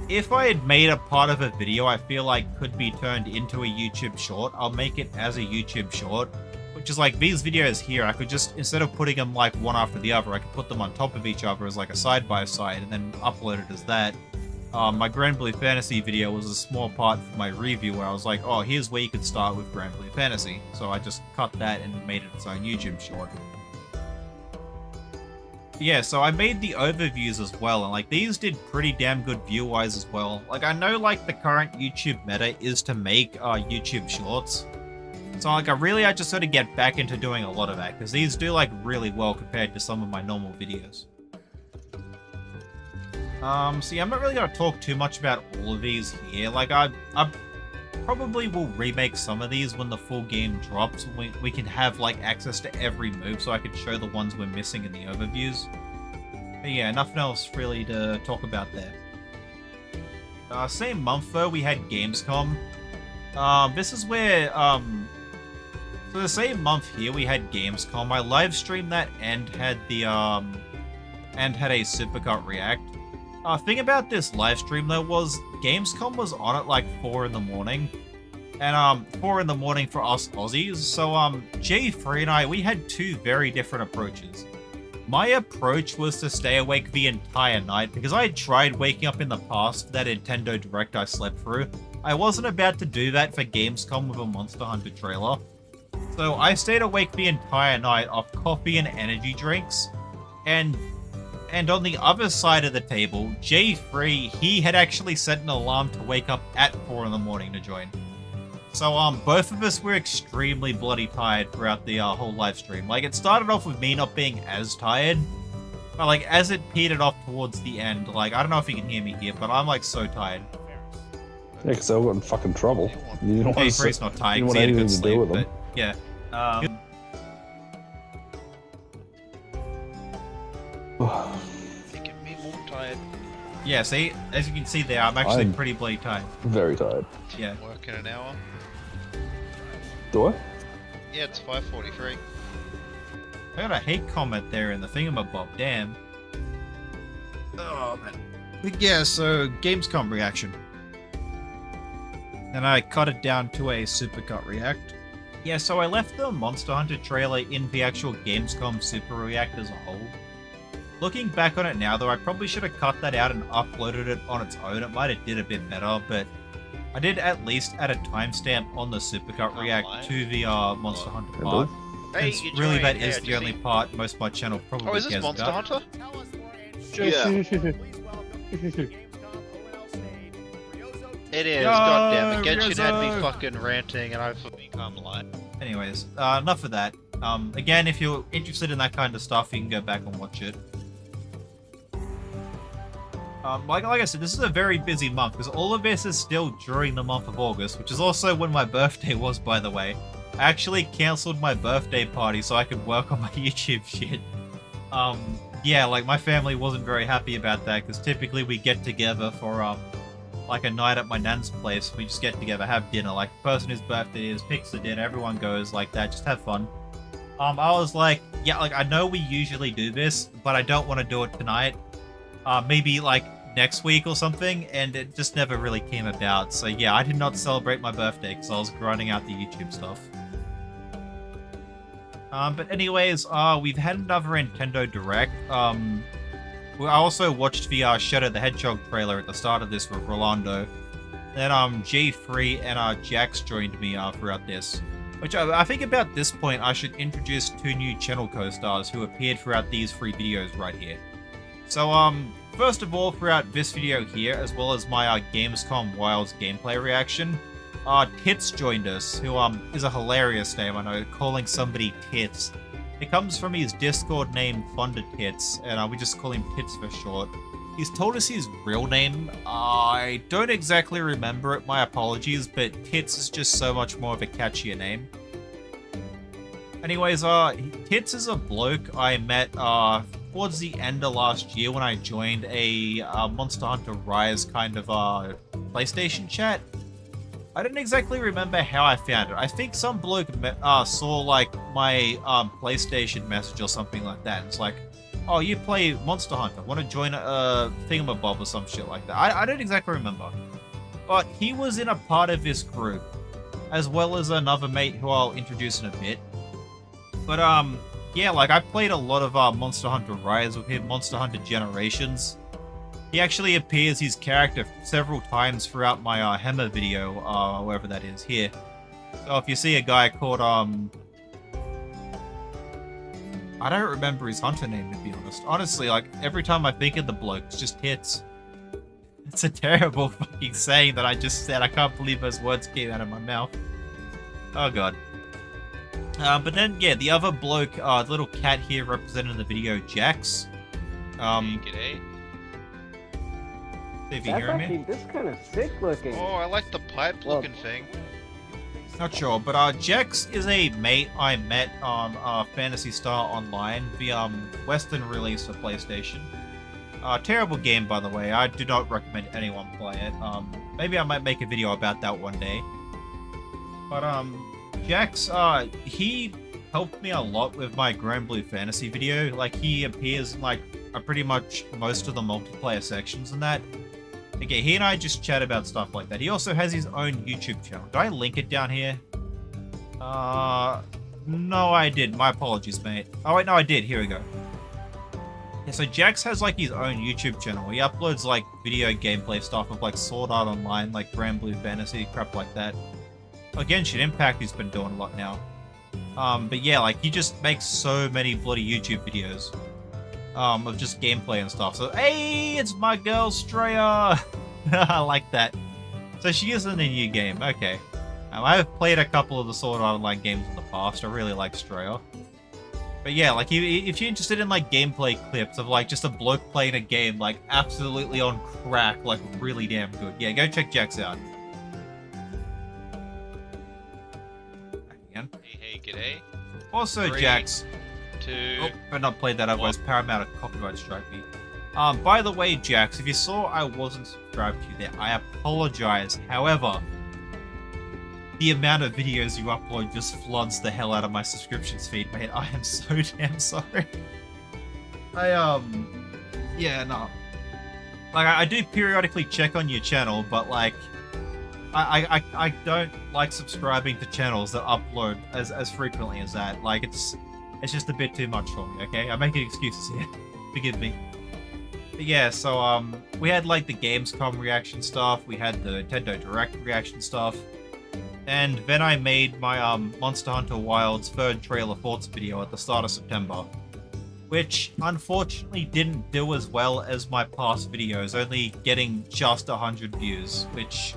Speaker 1: if I had made a part of a video I feel like could be turned into a YouTube short, I'll make it as a YouTube short. Which is like these videos here, I could just, instead of putting them like one after the other, I could put them on top of each other as like a side-by-side and then upload it as that. My Grand Blue Fantasy video was a small part for my review where I was like, oh, here's where you could start with Grand Blue Fantasy. So I just cut that and made it its own YouTube short. Yeah, so I made the overviews as well, and like these did pretty damn good view-wise as well. Like I know like the current YouTube meta is to make YouTube shorts. So like I just sort of get back into doing a lot of that, because these do like really well compared to some of my normal videos. So yeah, I'm not really going to talk too much about all of these here. Like, I probably will remake some of these when the full game drops. We can have, like, access to every move, so I can show the ones we're missing in the overviews. But yeah, nothing else really to talk about there. Same month, though, we had Gamescom. This is where, so the same month here, we had Gamescom. I live streamed that and had the, and had a Supercut react. Thing about this live stream though was Gamescom was on at like 4 in the morning. And 4 in the morning for us Aussies. So J3 and I, we had 2 very different approaches. My approach was to stay awake the entire night because I had tried waking up in the past for that Nintendo Direct I slept through. I wasn't about to do that for Gamescom with a Monster Hunter trailer. So I stayed awake the entire night off coffee and energy drinks. And on the other side of the table, J3, he had actually set an alarm to wake up at 4 in the morning to join. So, both of us were extremely bloody tired throughout the whole live stream. Like, it started off with me not being as tired, but, like, as it petered off towards the end, like, I don't know if you can hear me here, but I'm, like, so tired.
Speaker 5: Yeah, because I got in fucking trouble. You don't want
Speaker 1: J3's not tired because he had a good sleep, but, yeah.
Speaker 6: Making me more tired.
Speaker 1: Yeah, see, as you can see there, I'm actually pretty bloody tired.
Speaker 5: Very tired.
Speaker 1: Yeah.
Speaker 6: Work in an hour.
Speaker 5: Do I?
Speaker 6: Yeah, it's 5:43.
Speaker 1: I got a hate comment there in the thingamabob, damn. Oh, man. But yeah, so, Gamescom reaction. And I cut it down to a supercut react. Yeah, so I left the Monster Hunter trailer in the actual Gamescom Super React as a whole. Looking back on it now, though, I probably should have cut that out and uploaded it on its own. It might have did a bit better, but I did at least add a timestamp on the Supercut React to the Monster Hunter part.
Speaker 6: Hey,
Speaker 1: Since really that is the only part most of my channel probably
Speaker 6: Oh, is this
Speaker 1: cares
Speaker 6: Monster
Speaker 1: about.
Speaker 6: Hunter?
Speaker 2: Yeah.
Speaker 6: It is,
Speaker 1: Yo,
Speaker 6: goddammit. Genshin had
Speaker 1: Rizzo.
Speaker 6: me fucking ranting and I've become light.
Speaker 1: Anyways, enough of that. Again, if you're interested in that kind of stuff, you can go back and watch it. Like I said, this is a very busy month, because all of this is still during the month of August, which is also when my birthday was, by the way. I actually cancelled my birthday party so I could work on my YouTube shit. Yeah, like, my family wasn't very happy about that, because typically we get together for, like a night at my nan's place. We just get together, have dinner, like the person whose birthday is picks the dinner, everyone goes like that, just have fun. I was like, yeah, like I know we usually do this, but I don't want to do it tonight. Maybe like next week or something, and it just never really came about. So yeah, I did not celebrate my birthday because I was grinding out the YouTube stuff. But anyways, we've had another Nintendo Direct. I also watched the Shadow the Hedgehog trailer at the start of this with Rolando. Then G3 and Jax joined me throughout this. Which I think about this point I should introduce 2 new channel co-stars who appeared throughout these 3 videos right here. So first of all, throughout this video here, as well as my Gamescom Wilds gameplay reaction, Tits joined us, who is a hilarious name, I know, calling somebody Tits. It comes from his Discord name, Thunder Tits, and we just call him Tits for short. He's told us his real name. I don't exactly remember it, my apologies, but Tits is just so much more of a catchier name. Anyways, Tits is a bloke I met towards the end of last year when I joined a Monster Hunter Rise kind of PlayStation chat. I don't exactly remember how I found it. I think some bloke saw like my PlayStation message or something like that. It's like, oh, you play Monster Hunter, want to join a thingamabob or some shit like that. I don't exactly remember. But he was in a part of this group, as well as another mate who I'll introduce in a bit. But yeah, like I played a lot of Monster Hunter Rise with him, Monster Hunter Generations. He actually appears his character several times throughout my Hammer video, wherever that is, here. So if you see a guy called, I don't remember his hunter name, to be honest. Honestly, like, every time I think of the bloke, it's just Tits. It's a terrible fucking saying that I just said. I can't believe those words came out of my mouth. Oh god. But then, yeah, the other bloke, little cat here represented in the video, Jax.
Speaker 6: G'day.
Speaker 1: If you
Speaker 4: That's
Speaker 1: hear
Speaker 4: actually
Speaker 1: me.
Speaker 4: this kind of sick looking.
Speaker 6: Oh, I like the pipe looking thing.
Speaker 1: Not sure, but Jax is a mate I met on Phantasy Star Online, the Western release for PlayStation. Terrible game, by the way. I do not recommend anyone play it. Maybe I might make a video about that one day. But Jax, he helped me a lot with my Grand Blue Fantasy video. Like, he appears in like pretty much most of the multiplayer sections in that. Okay, he and I just chat about stuff like that. He also has his own YouTube channel. Did I link it down here? No, I did. My apologies, mate. Oh, wait, no, I did. Here we go. Yeah, so Jax has, like, his own YouTube channel. He uploads, like, video gameplay stuff of, like, Sword Art Online, like, Grand Blue Fantasy, crap like that. Genshin Impact he's been doing a lot now. But yeah, like, he just makes so many bloody YouTube videos. Of just gameplay and stuff. So, hey, it's my girl, Straya! I like that. So she is in a new game, okay. I've played a couple of the Sword Art Online games in the past. I really like Straya. But yeah, like, if you're interested in, like, gameplay clips of, like, just a bloke playing a game, like, absolutely on crack, like, really damn good. Yeah, go check Jax out. Again.
Speaker 6: Hey, g'day.
Speaker 1: Also,
Speaker 6: 3,
Speaker 1: Jax.
Speaker 6: 2.
Speaker 1: Oh, better not play that, otherwise Paramount will copyright strike me. By the way, Jax, if you saw I wasn't subscribed to you there, I apologize. However, the amount of videos you upload just floods the hell out of my subscriptions feed, mate. I am so damn sorry. Yeah, no. Like, I do periodically check on your channel, but, like, I don't like subscribing to channels that upload as frequently as that. Like, it's just a bit too much for me, okay? I'm making excuses here. Forgive me. But yeah, so, we had, like, the Gamescom reaction stuff, we had the Nintendo Direct reaction stuff, and then I made my, Monster Hunter Wilds 3rd trailer thoughts video at the start of September, which, unfortunately, didn't do as well as my past videos, only getting just 100 views, which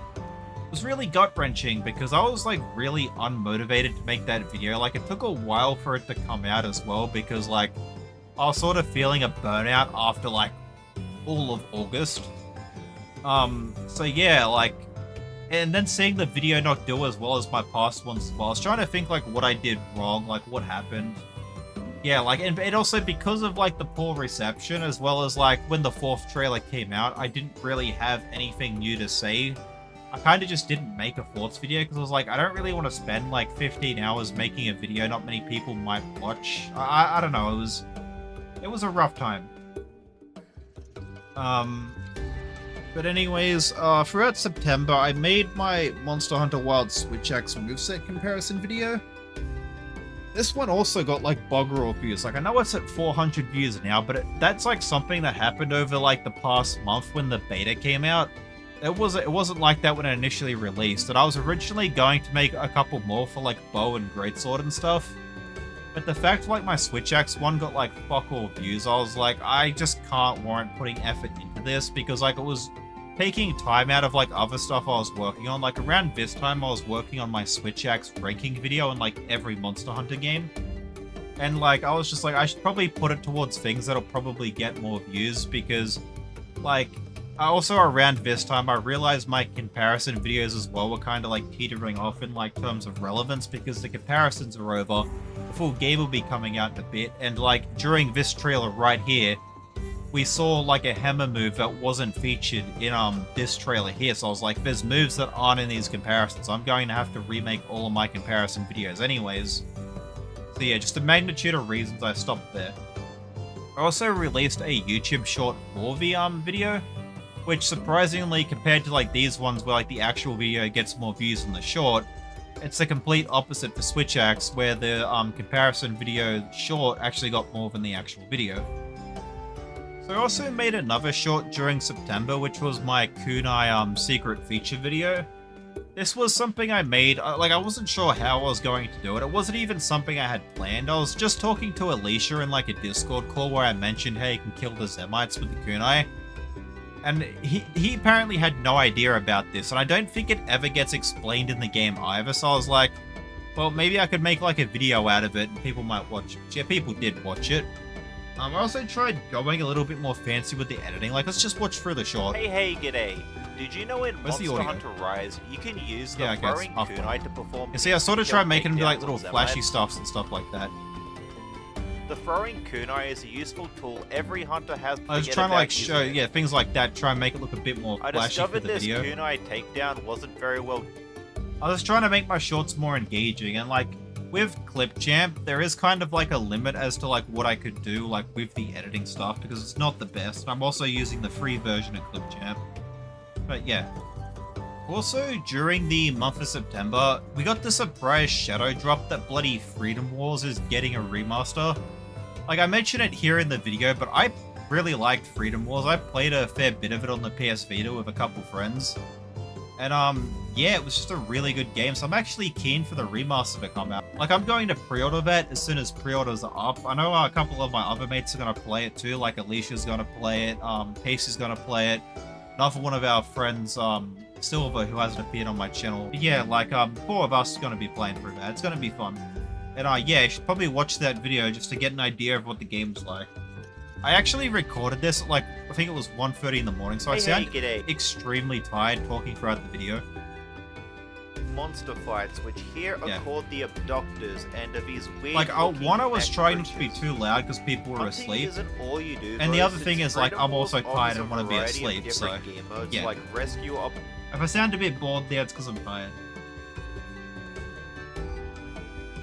Speaker 1: was really gut-wrenching because I was, like, really unmotivated to make that video. Like, it took a while for it to come out as well because, like, I was sort of feeling a burnout after, like, all of August. So yeah, like, and then seeing the video not do as well as my past ones as well, I was trying to think, like, what I did wrong, like, what happened. Yeah, like, and also because of, like, the poor reception, as well as, like, when the 4th trailer came out, I didn't really have anything new to say. I kind of just didn't make a thoughts video because I was like, I don't really want to spend like 15 hours making a video not many people might watch. I don't know, it was a rough time. But anyways, throughout September, I made my Monster Hunter Wild Switch Axe moveset comparison video. This one also got like bugger all views. Like I know it's at 400 views now, but that's like something that happened over like the past month when the beta came out. It wasn't like that when it initially released, and I was originally going to make a couple more for like bow and greatsword and stuff. But the fact like my Switch Axe one got like fuck all views, I was like, I just can't warrant putting effort into this because like it was taking time out of like other stuff I was working on. Like around this time I was working on my Switch Axe ranking video in like every Monster Hunter game. And like I was just like, I should probably put it towards things that'll probably get more views because like also around this time I realized my comparison videos as well were kind of like teetering off in like terms of relevance because the comparisons are over. The full game will be coming out in a bit, and like during this trailer right here, we saw like a hammer move that wasn't featured in this trailer here, so I was like, there's moves that aren't in these comparisons. I'm going to have to remake all of my comparison videos anyways. So yeah, just the magnitude of reasons I stopped there. I also released a YouTube short for the video, which surprisingly compared to like these ones where like the actual video gets more views than the short, it's the complete opposite for Switch Axe where the comparison video short actually got more than the actual video. So I also made another short during September, which was my kunai secret feature video. This was something I made, like I wasn't sure how I was going to do it. It wasn't even something I had planned. I was just talking to Alicia in like a Discord call where I mentioned, hey, you can kill the Zemites with the kunai. And he apparently had no idea about this, and I don't think it ever gets explained in the game either, so I was like, well, maybe I could make like a video out of it and people might watch it. Yeah, people did watch it. I also tried going a little bit more fancy with the editing. Like, let's just watch through the short.
Speaker 3: Hey, g'day. Did you know in
Speaker 1: Where's the
Speaker 3: Monster
Speaker 1: audio?
Speaker 3: Hunter Rise, you can use the
Speaker 1: Yeah, okay,
Speaker 3: throwing
Speaker 1: it's off.
Speaker 3: kunai to perform...
Speaker 1: You see, I sort of tried making them do like
Speaker 3: takedowns
Speaker 1: little
Speaker 3: on
Speaker 1: flashy
Speaker 3: Zemites?
Speaker 1: stuffs and stuff like that.
Speaker 3: The throwing kunai is a useful tool every hunter has to
Speaker 1: I was
Speaker 3: forget
Speaker 1: trying to
Speaker 3: about
Speaker 1: like show,
Speaker 3: using.
Speaker 1: yeah, things like that, try and make it look a bit more
Speaker 3: I
Speaker 1: flashy for
Speaker 3: discovered
Speaker 1: the
Speaker 3: this
Speaker 1: video.
Speaker 3: kunai takedown wasn't very well...
Speaker 1: I was trying to make my shorts more engaging, and like, with Clipchamp, there is kind of like a limit as to like what I could do like with the editing stuff because it's not the best. I'm also using the free version of Clipchamp. But yeah. Also, during the month of September, we got the surprise shadow drop that bloody Freedom Wars is getting a remaster. Like, I mentioned it here in the video, but I really liked Freedom Wars. I played a fair bit of it on the PS Vita with a couple friends. And, yeah, it was just a really good game, so I'm actually keen for the remaster to come out. Like, I'm going to pre-order that as soon as pre-orders are up. I know a couple of my other mates are going to play it too, like Alicia's going to play it, Casey's going to play it. Another one of our friends, Silver, who hasn't appeared on my channel. But yeah, like, 4 of us are going to be playing through that. It's going to be fun. And, yeah, you should probably watch that video just to get an idea of what the game's like. I actually recorded this at, like, I think it was 1:30 in the morning, so I sound
Speaker 3: g'day.
Speaker 1: extremely tired talking throughout the video.
Speaker 3: Monster fights, which here are
Speaker 1: Yeah.
Speaker 3: called the Abductors, and are these weird
Speaker 1: Like,
Speaker 3: looking
Speaker 1: one, I was
Speaker 3: mech
Speaker 1: trying not to be
Speaker 3: creatures.
Speaker 1: too loud because people were
Speaker 3: Hunting
Speaker 1: asleep.
Speaker 3: isn't all you do,
Speaker 1: And the
Speaker 3: though,
Speaker 1: other thing
Speaker 3: since
Speaker 1: is, like,
Speaker 3: Freedom
Speaker 1: I'm also
Speaker 3: Wars
Speaker 1: tired and
Speaker 3: offers
Speaker 1: wanna
Speaker 3: a
Speaker 1: be
Speaker 3: variety of
Speaker 1: asleep, so,
Speaker 3: different game modes,
Speaker 1: yeah.
Speaker 3: like rescue
Speaker 1: If I sound a bit bored there, it's because I'm tired.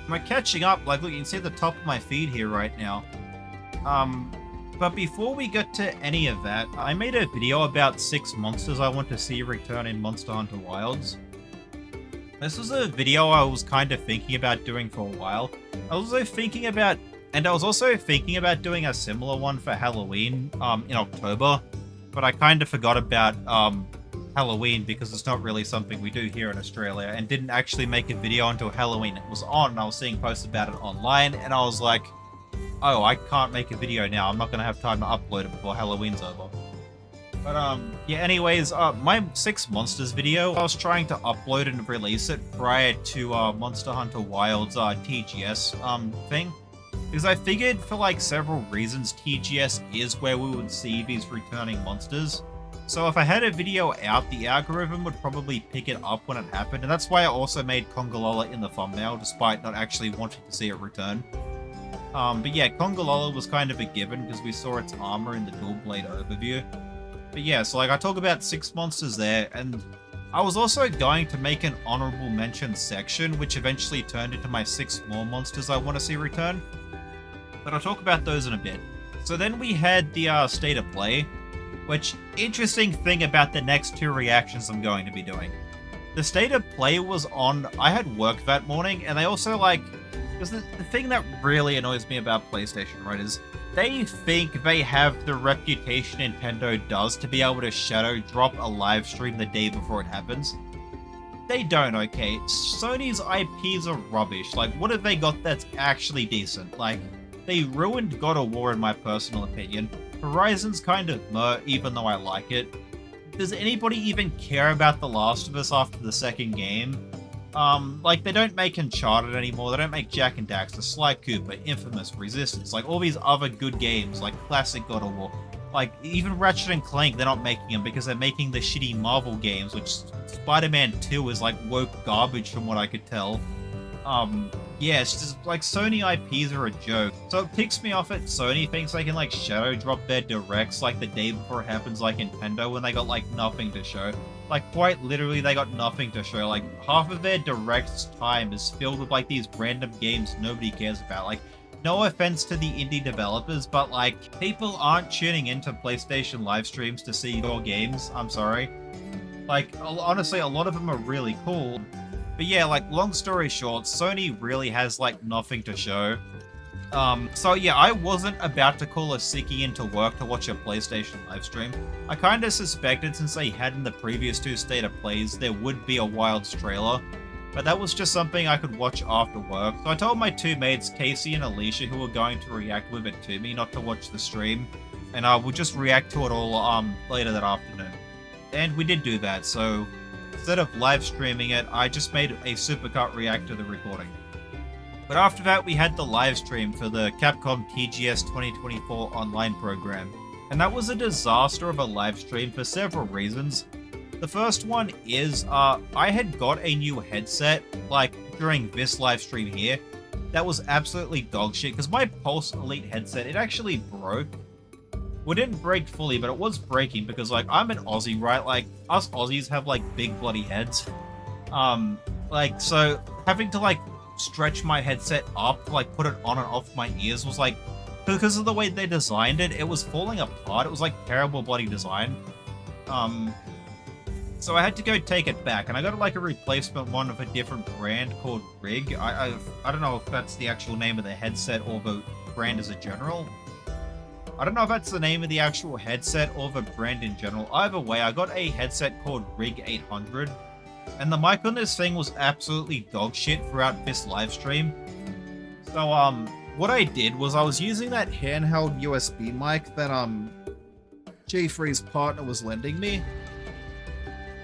Speaker 1: Am I catching up? Like, look, you can see the top of my feed here right now. But before we get to any of that, I made a video about 6 monsters I want to see return in Monster Hunter Wilds. This was a video I was kind of thinking about doing for a while. I was also thinking about doing a similar one for Halloween, in October. But I kind of forgot about, Halloween because it's not really something we do here in Australia, and didn't actually make a video until Halloween it was on, and I was seeing posts about it online, and I was like, oh, I can't make a video now, I'm not going to have time to upload it before Halloween's over. But, yeah, anyways, my 6 Monsters video, I was trying to upload and release it prior to, Monster Hunter Wilds, TGS, thing. Because I figured for, like, several reasons, TGS is where we would see these returning monsters. So if I had a video out, the algorithm would probably pick it up when it happened, and that's why I also made Kongolola in the thumbnail, despite not actually wanting to see it return. But yeah, Kongolola was kind of a given, because we saw its armor in the Dual Blade overview. But yeah, so like I talk about 6 monsters there, and I was also going to make an honorable mention section, which eventually turned into my 6 more monsters I want to see return. But I'll talk about those in a bit. So then we had the State of Play, Which, interesting thing about the next two reactions I'm going to be doing. The state of play was on, I had work that morning, and they also because the thing that really annoys me about PlayStation, right, is they think they have the reputation Nintendo does to be able to shadow drop a live stream the day before it happens. They don't, okay? Sony's IPs are rubbish. Like, what have they got that's actually decent? Like, they ruined God of War in my personal opinion. Horizon's kind of meh, even though I like it. Does anybody even care about The Last of Us after the second game? Like, they don't make Uncharted anymore, they don't make Jak and Daxter, Sly Cooper, Infamous, Resistance, like, all these other good games, like classic God of War. Like, even Ratchet and Clank, they're not making them because they're making the shitty Marvel games, which Spider-Man 2 is, like, woke garbage from what I could tell. Yeah, it's just, like, Sony IPs are a joke. So it ticks me off that Sony thinks they can, like, shadow drop their directs, like, the day before it happens, like Nintendo, when they got, like, nothing to show. Like, quite literally, they got nothing to show. Like, half of their direct's time is filled with, like, these random games nobody cares about. Like, no offense to the indie developers, but, like, people aren't tuning into PlayStation live streams to see your games. I'm sorry. Like, honestly, a lot of them are really cool. But yeah, like, long story short, Sony really has, like, nothing to show. So yeah, I wasn't about to call a sickie into work to watch a PlayStation livestream. I kinda suspected, since they had in the previous two State of Plays, there would be a Wilds trailer. But that was just something I could watch after work. So I told my two mates, Casey and Alicia, who were going to react with it to me, not to watch the stream. And we'll just react to it all later that afternoon. And we did do that, so instead of live streaming it, I just made a supercut react to the recording. But after that, we had the live stream for the Capcom TGS 2024 online program. And that was a disaster of a live stream for several reasons. The first one is, I had got a new headset, like, during this live stream here. That was absolutely dog shit, because my Pulse Elite headset, it actually broke. Well, it didn't break fully, but it was breaking because, like, I'm an Aussie, right? Like, us Aussies have, like, big bloody heads. Like, so having to, like, stretch my headset up to, like, put it on and off my ears was, like, because of the way they designed it, it was falling apart. It was, like, terrible bloody design. So I had to go take it back, and I got, like, a replacement one of a different brand called Rig. I don't know if that's the actual name of the headset or the brand as a general. I don't know if that's the name of the actual headset or the brand in general. Either way, I got a headset called Rig 800, and the mic on this thing was absolutely dog shit throughout this live stream. So, what I did was I was using that handheld USB mic that, J3's partner was lending me.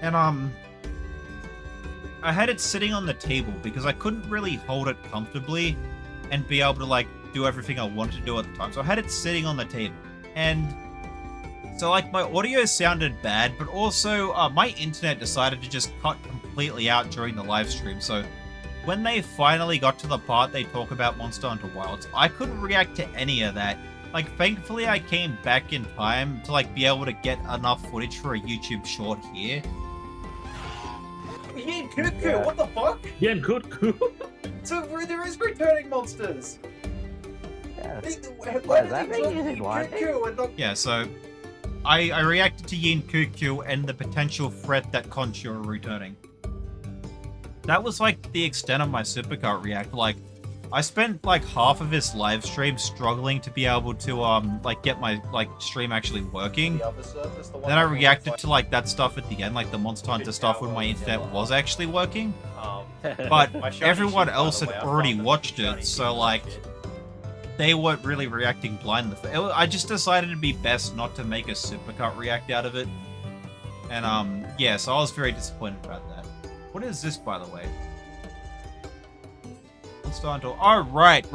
Speaker 1: And, I had it sitting on the table because I couldn't really hold it comfortably and be able to, like, do everything I wanted to do at the time. So I had it sitting on the table. And so, like, my audio sounded bad, but also my internet decided to just cut completely out during the live stream. So when they finally got to the part they talk about Monster Hunter Wilds, I couldn't react to any of that. Like, thankfully I came back in time to, like, be able to get enough footage for a YouTube short here.
Speaker 7: Yin Cuckoo, what the fuck?
Speaker 5: Yin Cuckoo?
Speaker 7: So there is returning monsters.
Speaker 4: Yeah.
Speaker 7: Why
Speaker 4: Does that make it why?
Speaker 1: Yeah, so I reacted to Yin Cuckoo and the potential threat that Conchu are returning. That was, like, the extent of my supercut react. Like, I spent, like, half of this live stream struggling to be able to, like, get my, like, stream actually working. Then I reacted to, like, that stuff at the end, like the Monster Hunter stuff when my internet was actually working. But everyone else had already watched it, so, like, they weren't really reacting blindly. I just decided it'd be best not to make a supercut react out of it. And, yeah, so I was very disappointed about that. What is this, by the way? Monster Hunter. Oh, right.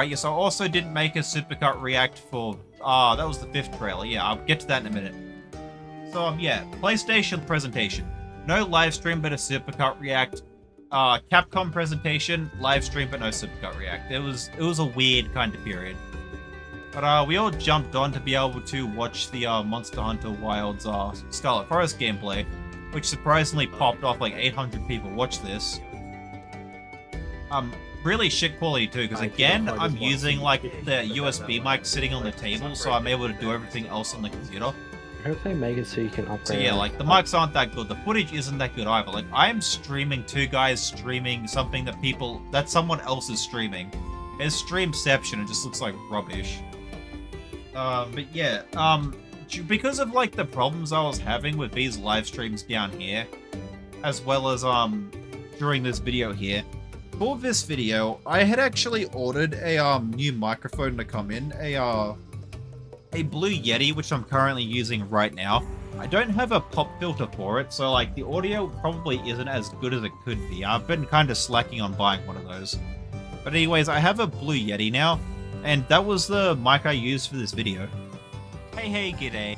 Speaker 1: Yes, I also didn't make a supercut react for... that was the 5th trailer. Yeah, I'll get to that in a minute. So, yeah, PlayStation presentation. No live stream, but a supercut react. Capcom presentation, live stream, but no supercut react. It was a weird kind of period. But we all jumped on to be able to watch the Monster Hunter Wilds Scarlet Forest gameplay, which surprisingly popped off. Like 800 people watched this. Really shit quality too, because again, I'm using like the USB mic sitting on the table, so I'm able to do everything else on the computer.
Speaker 4: hope they make it so you can upgrade.
Speaker 1: So yeah, like the mics aren't that good. The footage isn't that good either. Like I am streaming two guys streaming something that someone else is streaming. It's streamception. It just looks like rubbish. But yeah, because of like the problems I was having with these live streams down here, as well as during this video here. For this video, I had actually ordered a new microphone to come in, a Blue Yeti, which I'm currently using right now. I don't have a pop filter for it, so like the audio probably isn't as good as it could be. I've been kind of slacking on buying one of those. But anyways, I have a Blue Yeti now, and that was the mic I used for this video. Hey, g'day.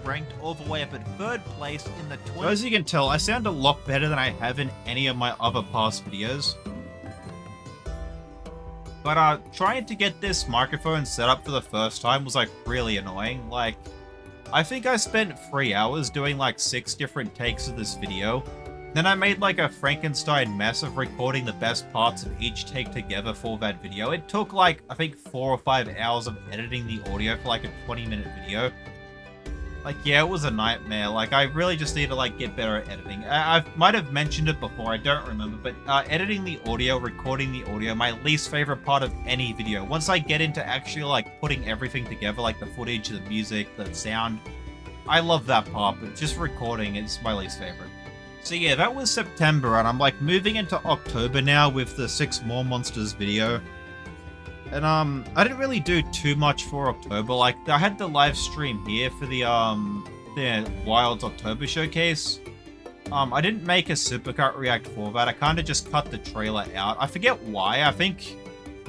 Speaker 1: Ranked all the way up at 3rd place in the 20. So as you can tell, I sound a lot better than I have in any of my other past videos. But trying to get this microphone set up for the first time was like really annoying. Like, I think I spent 3 hours doing like 6 different takes of this video. Then I made like a Frankenstein mess of recording the best parts of each take together for that video. It took like, I think 4 or 5 hours of editing the audio for like a 20-minute video. Like, yeah, it was a nightmare. Like, I really just need to, like, get better at editing. I might have mentioned it before, I don't remember, but editing the audio, recording the audio, my least favorite part of any video. Once I get into actually, like, putting everything together, like the footage, the music, the sound, I love that part, but just recording is my least favorite. So yeah, that was September, and I'm, like, moving into October now with the 6 More Monsters video. And, I didn't really do too much for October. Like, I had the live stream here for the Wilds October showcase. I didn't make a Supercut react for that. I kind of just cut the trailer out. I forget why. I think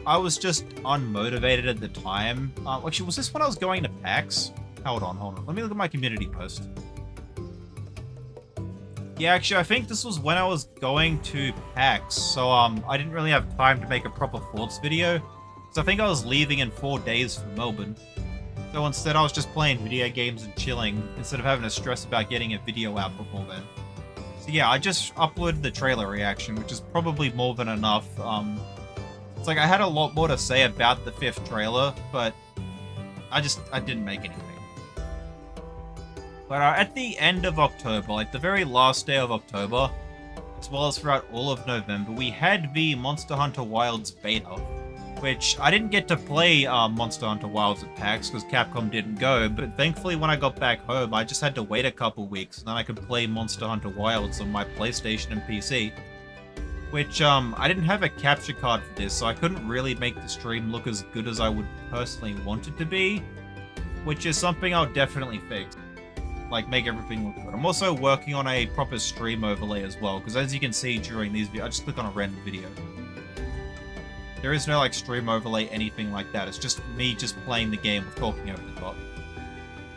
Speaker 1: I was just unmotivated at the time. Actually, was this when I was going to PAX? Hold on. Let me look at my community post. Yeah, actually, I think this was when I was going to PAX. So, I didn't really have time to make a proper thoughts video. So I think I was leaving in 4 days for Melbourne. So instead I was just playing video games and chilling, instead of having to stress about getting a video out before then. So yeah, I just uploaded the trailer reaction, which is probably more than enough. It's like I had a lot more to say about the 5th trailer, but I didn't make anything. But at the end of October, like the very last day of October, as well as throughout all of November, we had the Monster Hunter Wilds beta. Which I didn't get to play Monster Hunter Wilds at PAX because Capcom didn't go, but thankfully when I got back home, I just had to wait a couple weeks and then I could play Monster Hunter Wilds on my PlayStation and PC. Which, I didn't have a capture card for this, so I couldn't really make the stream look as good as I would personally want it to be, which is something I'll definitely fix. Like, make everything look good. I'm also working on a proper stream overlay as well, because as you can see during these videos, I just click on a random video. There is no, like, stream overlay, anything like that. It's just me just playing the game with talking over the top.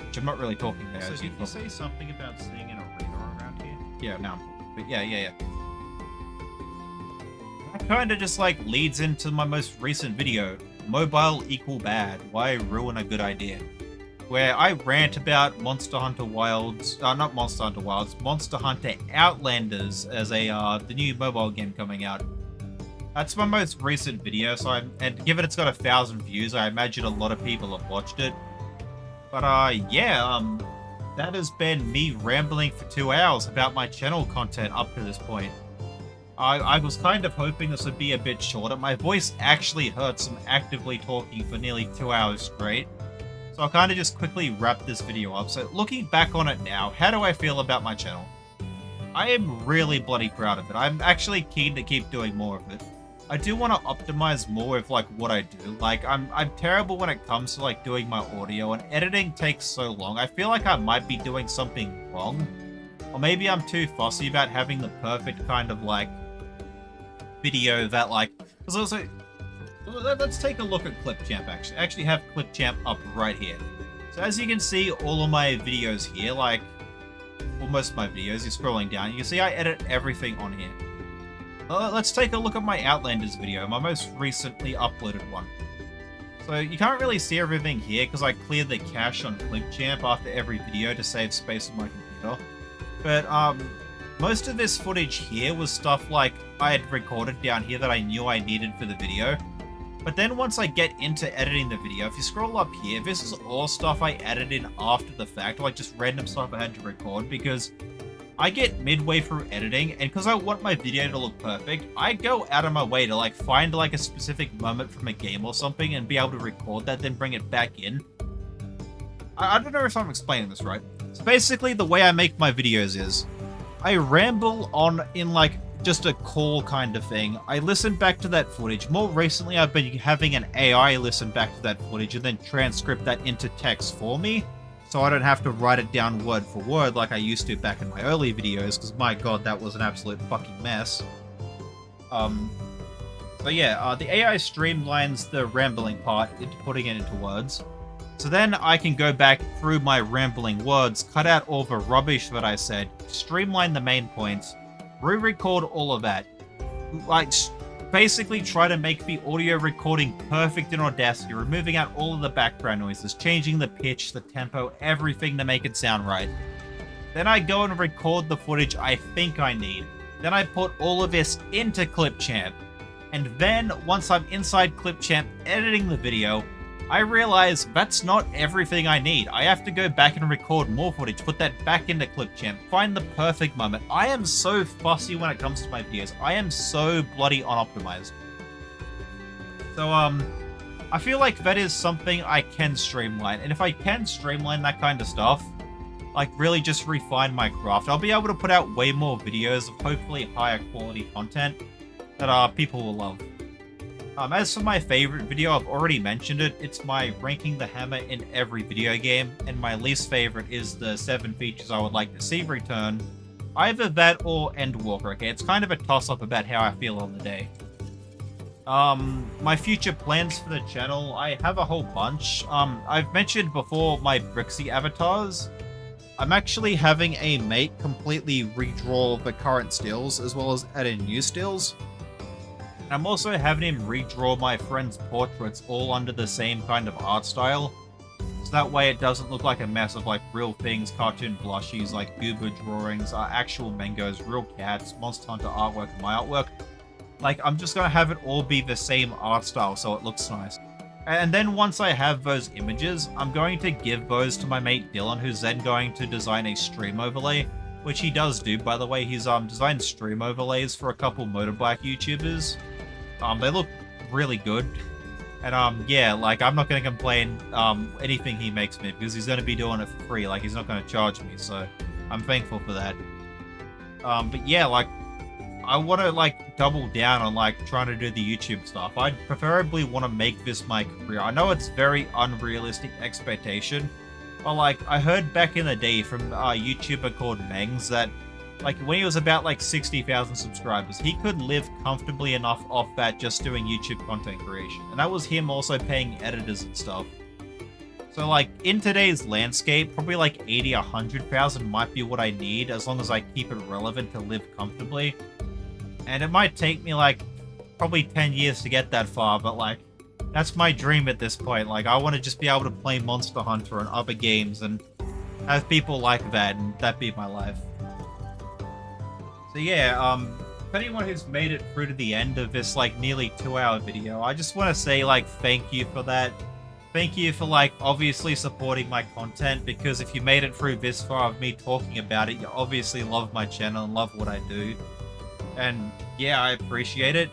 Speaker 1: Which I'm not really talking there. So did you say something about seeing an arena around here? Yeah, no. But yeah. That kind of just, like, leads into my most recent video. Mobile equal bad. Why ruin a good idea? Where I rant about Monster Hunter Wilds... not Monster Hunter Wilds. Monster Hunter Outlanders as the new mobile game coming out. That's my most recent video, so and given it's got 1,000 views, I imagine a lot of people have watched it. But yeah, that has been me rambling for 2 hours about my channel content up to this point. I was kind of hoping this would be a bit shorter. My voice actually hurts from actively talking for nearly 2 hours straight. So I'll kind of just quickly wrap this video up. So looking back on it now, how do I feel about my channel? I am really bloody proud of it. I'm actually keen to keep doing more of it. I do want to optimize more of like what I do. Like I'm terrible when it comes to like doing my audio, and editing takes so long. I feel like I might be doing something wrong. Or maybe I'm too fussy about having the perfect kind of like video that like... Because also, let's take a look at Clipchamp actually. I actually have Clipchamp up right here. So as you can see, all of my videos here, like, well, most of my videos, you're scrolling down, you can see I edit everything on here. Let's take a look at my Outlanders video, my most recently uploaded one. So you can't really see everything here because I cleared the cache on Clipchamp after every video to save space on my computer. But most of this footage here was stuff like I had recorded down here that I knew I needed for the video. But then once I get into editing the video, if you scroll up here, this is all stuff I added in after the fact, like just random stuff I had to record, because I get midway through editing, and because I want my video to look perfect, I go out of my way to like find like a specific moment from a game or something and be able to record that, then bring it back in. I don't know if I'm explaining this right. So basically the way I make my videos is, I ramble on in like just a call kind of thing. I listen back to that footage. More recently, I've been having an AI listen back to that footage and then transcript that into text for me, so I don't have to write it down word for word like I used to back in my early videos, because my god, that was an absolute fucking mess. So yeah, the AI streamlines the rambling part into putting it into words. So then I can go back through my rambling words, cut out all the rubbish that I said, streamline the main points, re-record all of that, like basically try to make the audio recording perfect in Audacity, removing out all of the background noises, changing the pitch, the tempo, everything to make it sound right. Then I go and record the footage I think I need. Then I put all of this into Clipchamp. And then, once I'm inside Clipchamp editing the video, I realize that's not everything I need. I have to go back and record more footage, put that back into Clipchamp, find the perfect moment. I am so fussy when it comes to my videos. I am so bloody unoptimized. So, I feel like that is something I can streamline. And if I can streamline that kind of stuff, like really just refine my craft, I'll be able to put out way more videos of hopefully higher quality content that people will love. As for my favorite video, I've already mentioned it. It's my ranking the hammer in every video game, and my least favorite is the 7 features I would like to see return. Either that or Endwalker, okay? It's kind of a toss-up about how I feel on the day. My future plans for the channel, I have a whole bunch. I've mentioned before my Brixie avatars. I'm actually having a mate completely redraw the current stills, as well as add in new stills. I'm also having him redraw my friends' portraits all under the same kind of art style, so that way it doesn't look like a mess of like real things, cartoon plushies, like Goober drawings, actual mangoes, real cats, Monster Hunter artwork, and my artwork. Like, I'm just gonna have it all be the same art style so it looks nice. And then once I have those images, I'm going to give those to my mate Dylan, who's then going to design a stream overlay, which he does do, by the way. He's designed stream overlays for a couple motorbike YouTubers. They look really good. And yeah, like, I'm not going to complain anything he makes me, because he's going to be doing it for free. Like, he's not going to charge me, so I'm thankful for that. But yeah, like, I want to, like, double down on, like, trying to do the YouTube stuff. I'd preferably want to make this my career. I know it's very unrealistic expectation, but, like, I heard back in the day from a YouTuber called Mengs that, like, when he was about, like, 60,000 subscribers, he could live comfortably enough off that just doing YouTube content creation. And that was him also paying editors and stuff. So, like, in today's landscape, probably, like, 80, 100,000 might be what I need, as long as I keep it relevant to live comfortably. And it might take me, like, probably 10 years to get that far, but, like, that's my dream at this point. Like, I want to just be able to play Monster Hunter and other games and have people like that, and that be my life. So yeah, if anyone who's made it through to the end of this, like, nearly 2-hour video, I just want to say, like, thank you for that. Thank you for, like, obviously supporting my content, because if you made it through this far of me talking about it, you obviously love my channel and love what I do. And yeah, I appreciate it.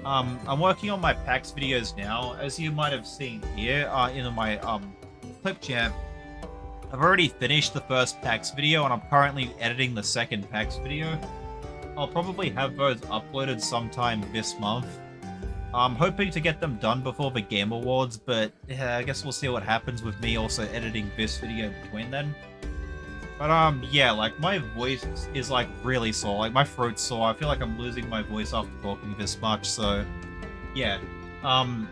Speaker 1: I'm working on my PAX videos now. As you might have seen here in my Clipchamp, I've already finished the first PAX video, and I'm currently editing the second PAX video. I'll probably have those uploaded sometime this month. I'm hoping to get them done before the Game Awards, but I guess we'll see what happens with me also editing this video between then. But yeah, like, my voice is, like, really sore. Like, my throat's sore. I feel like I'm losing my voice after talking this much, so yeah. An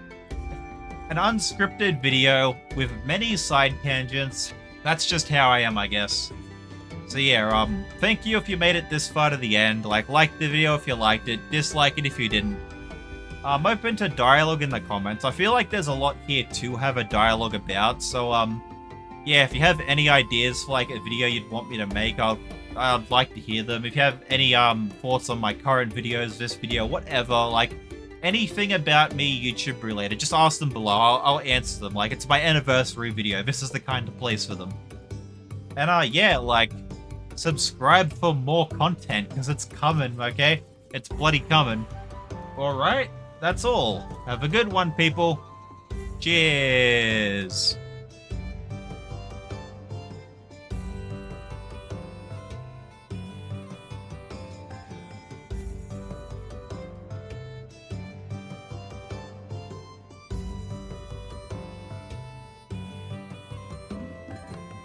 Speaker 1: unscripted video with many side tangents. That's just how I am, I guess. So yeah, thank you if you made it this far to the end. Like the video if you liked it, dislike it if you didn't. I'm open to dialogue in the comments. I feel like there's a lot here to have a dialogue about, so yeah, if you have any ideas for, like, a video you'd want me to make, I'd like to hear them. If you have any thoughts on my current videos, this video, whatever, like, anything about me YouTube related, just ask them below. I'll answer them. Like, it's my anniversary video. This is the kind of place for them. And yeah, like, subscribe for more content, because it's coming, okay? It's bloody coming. Alright, that's all. Have a good one, people. Cheers.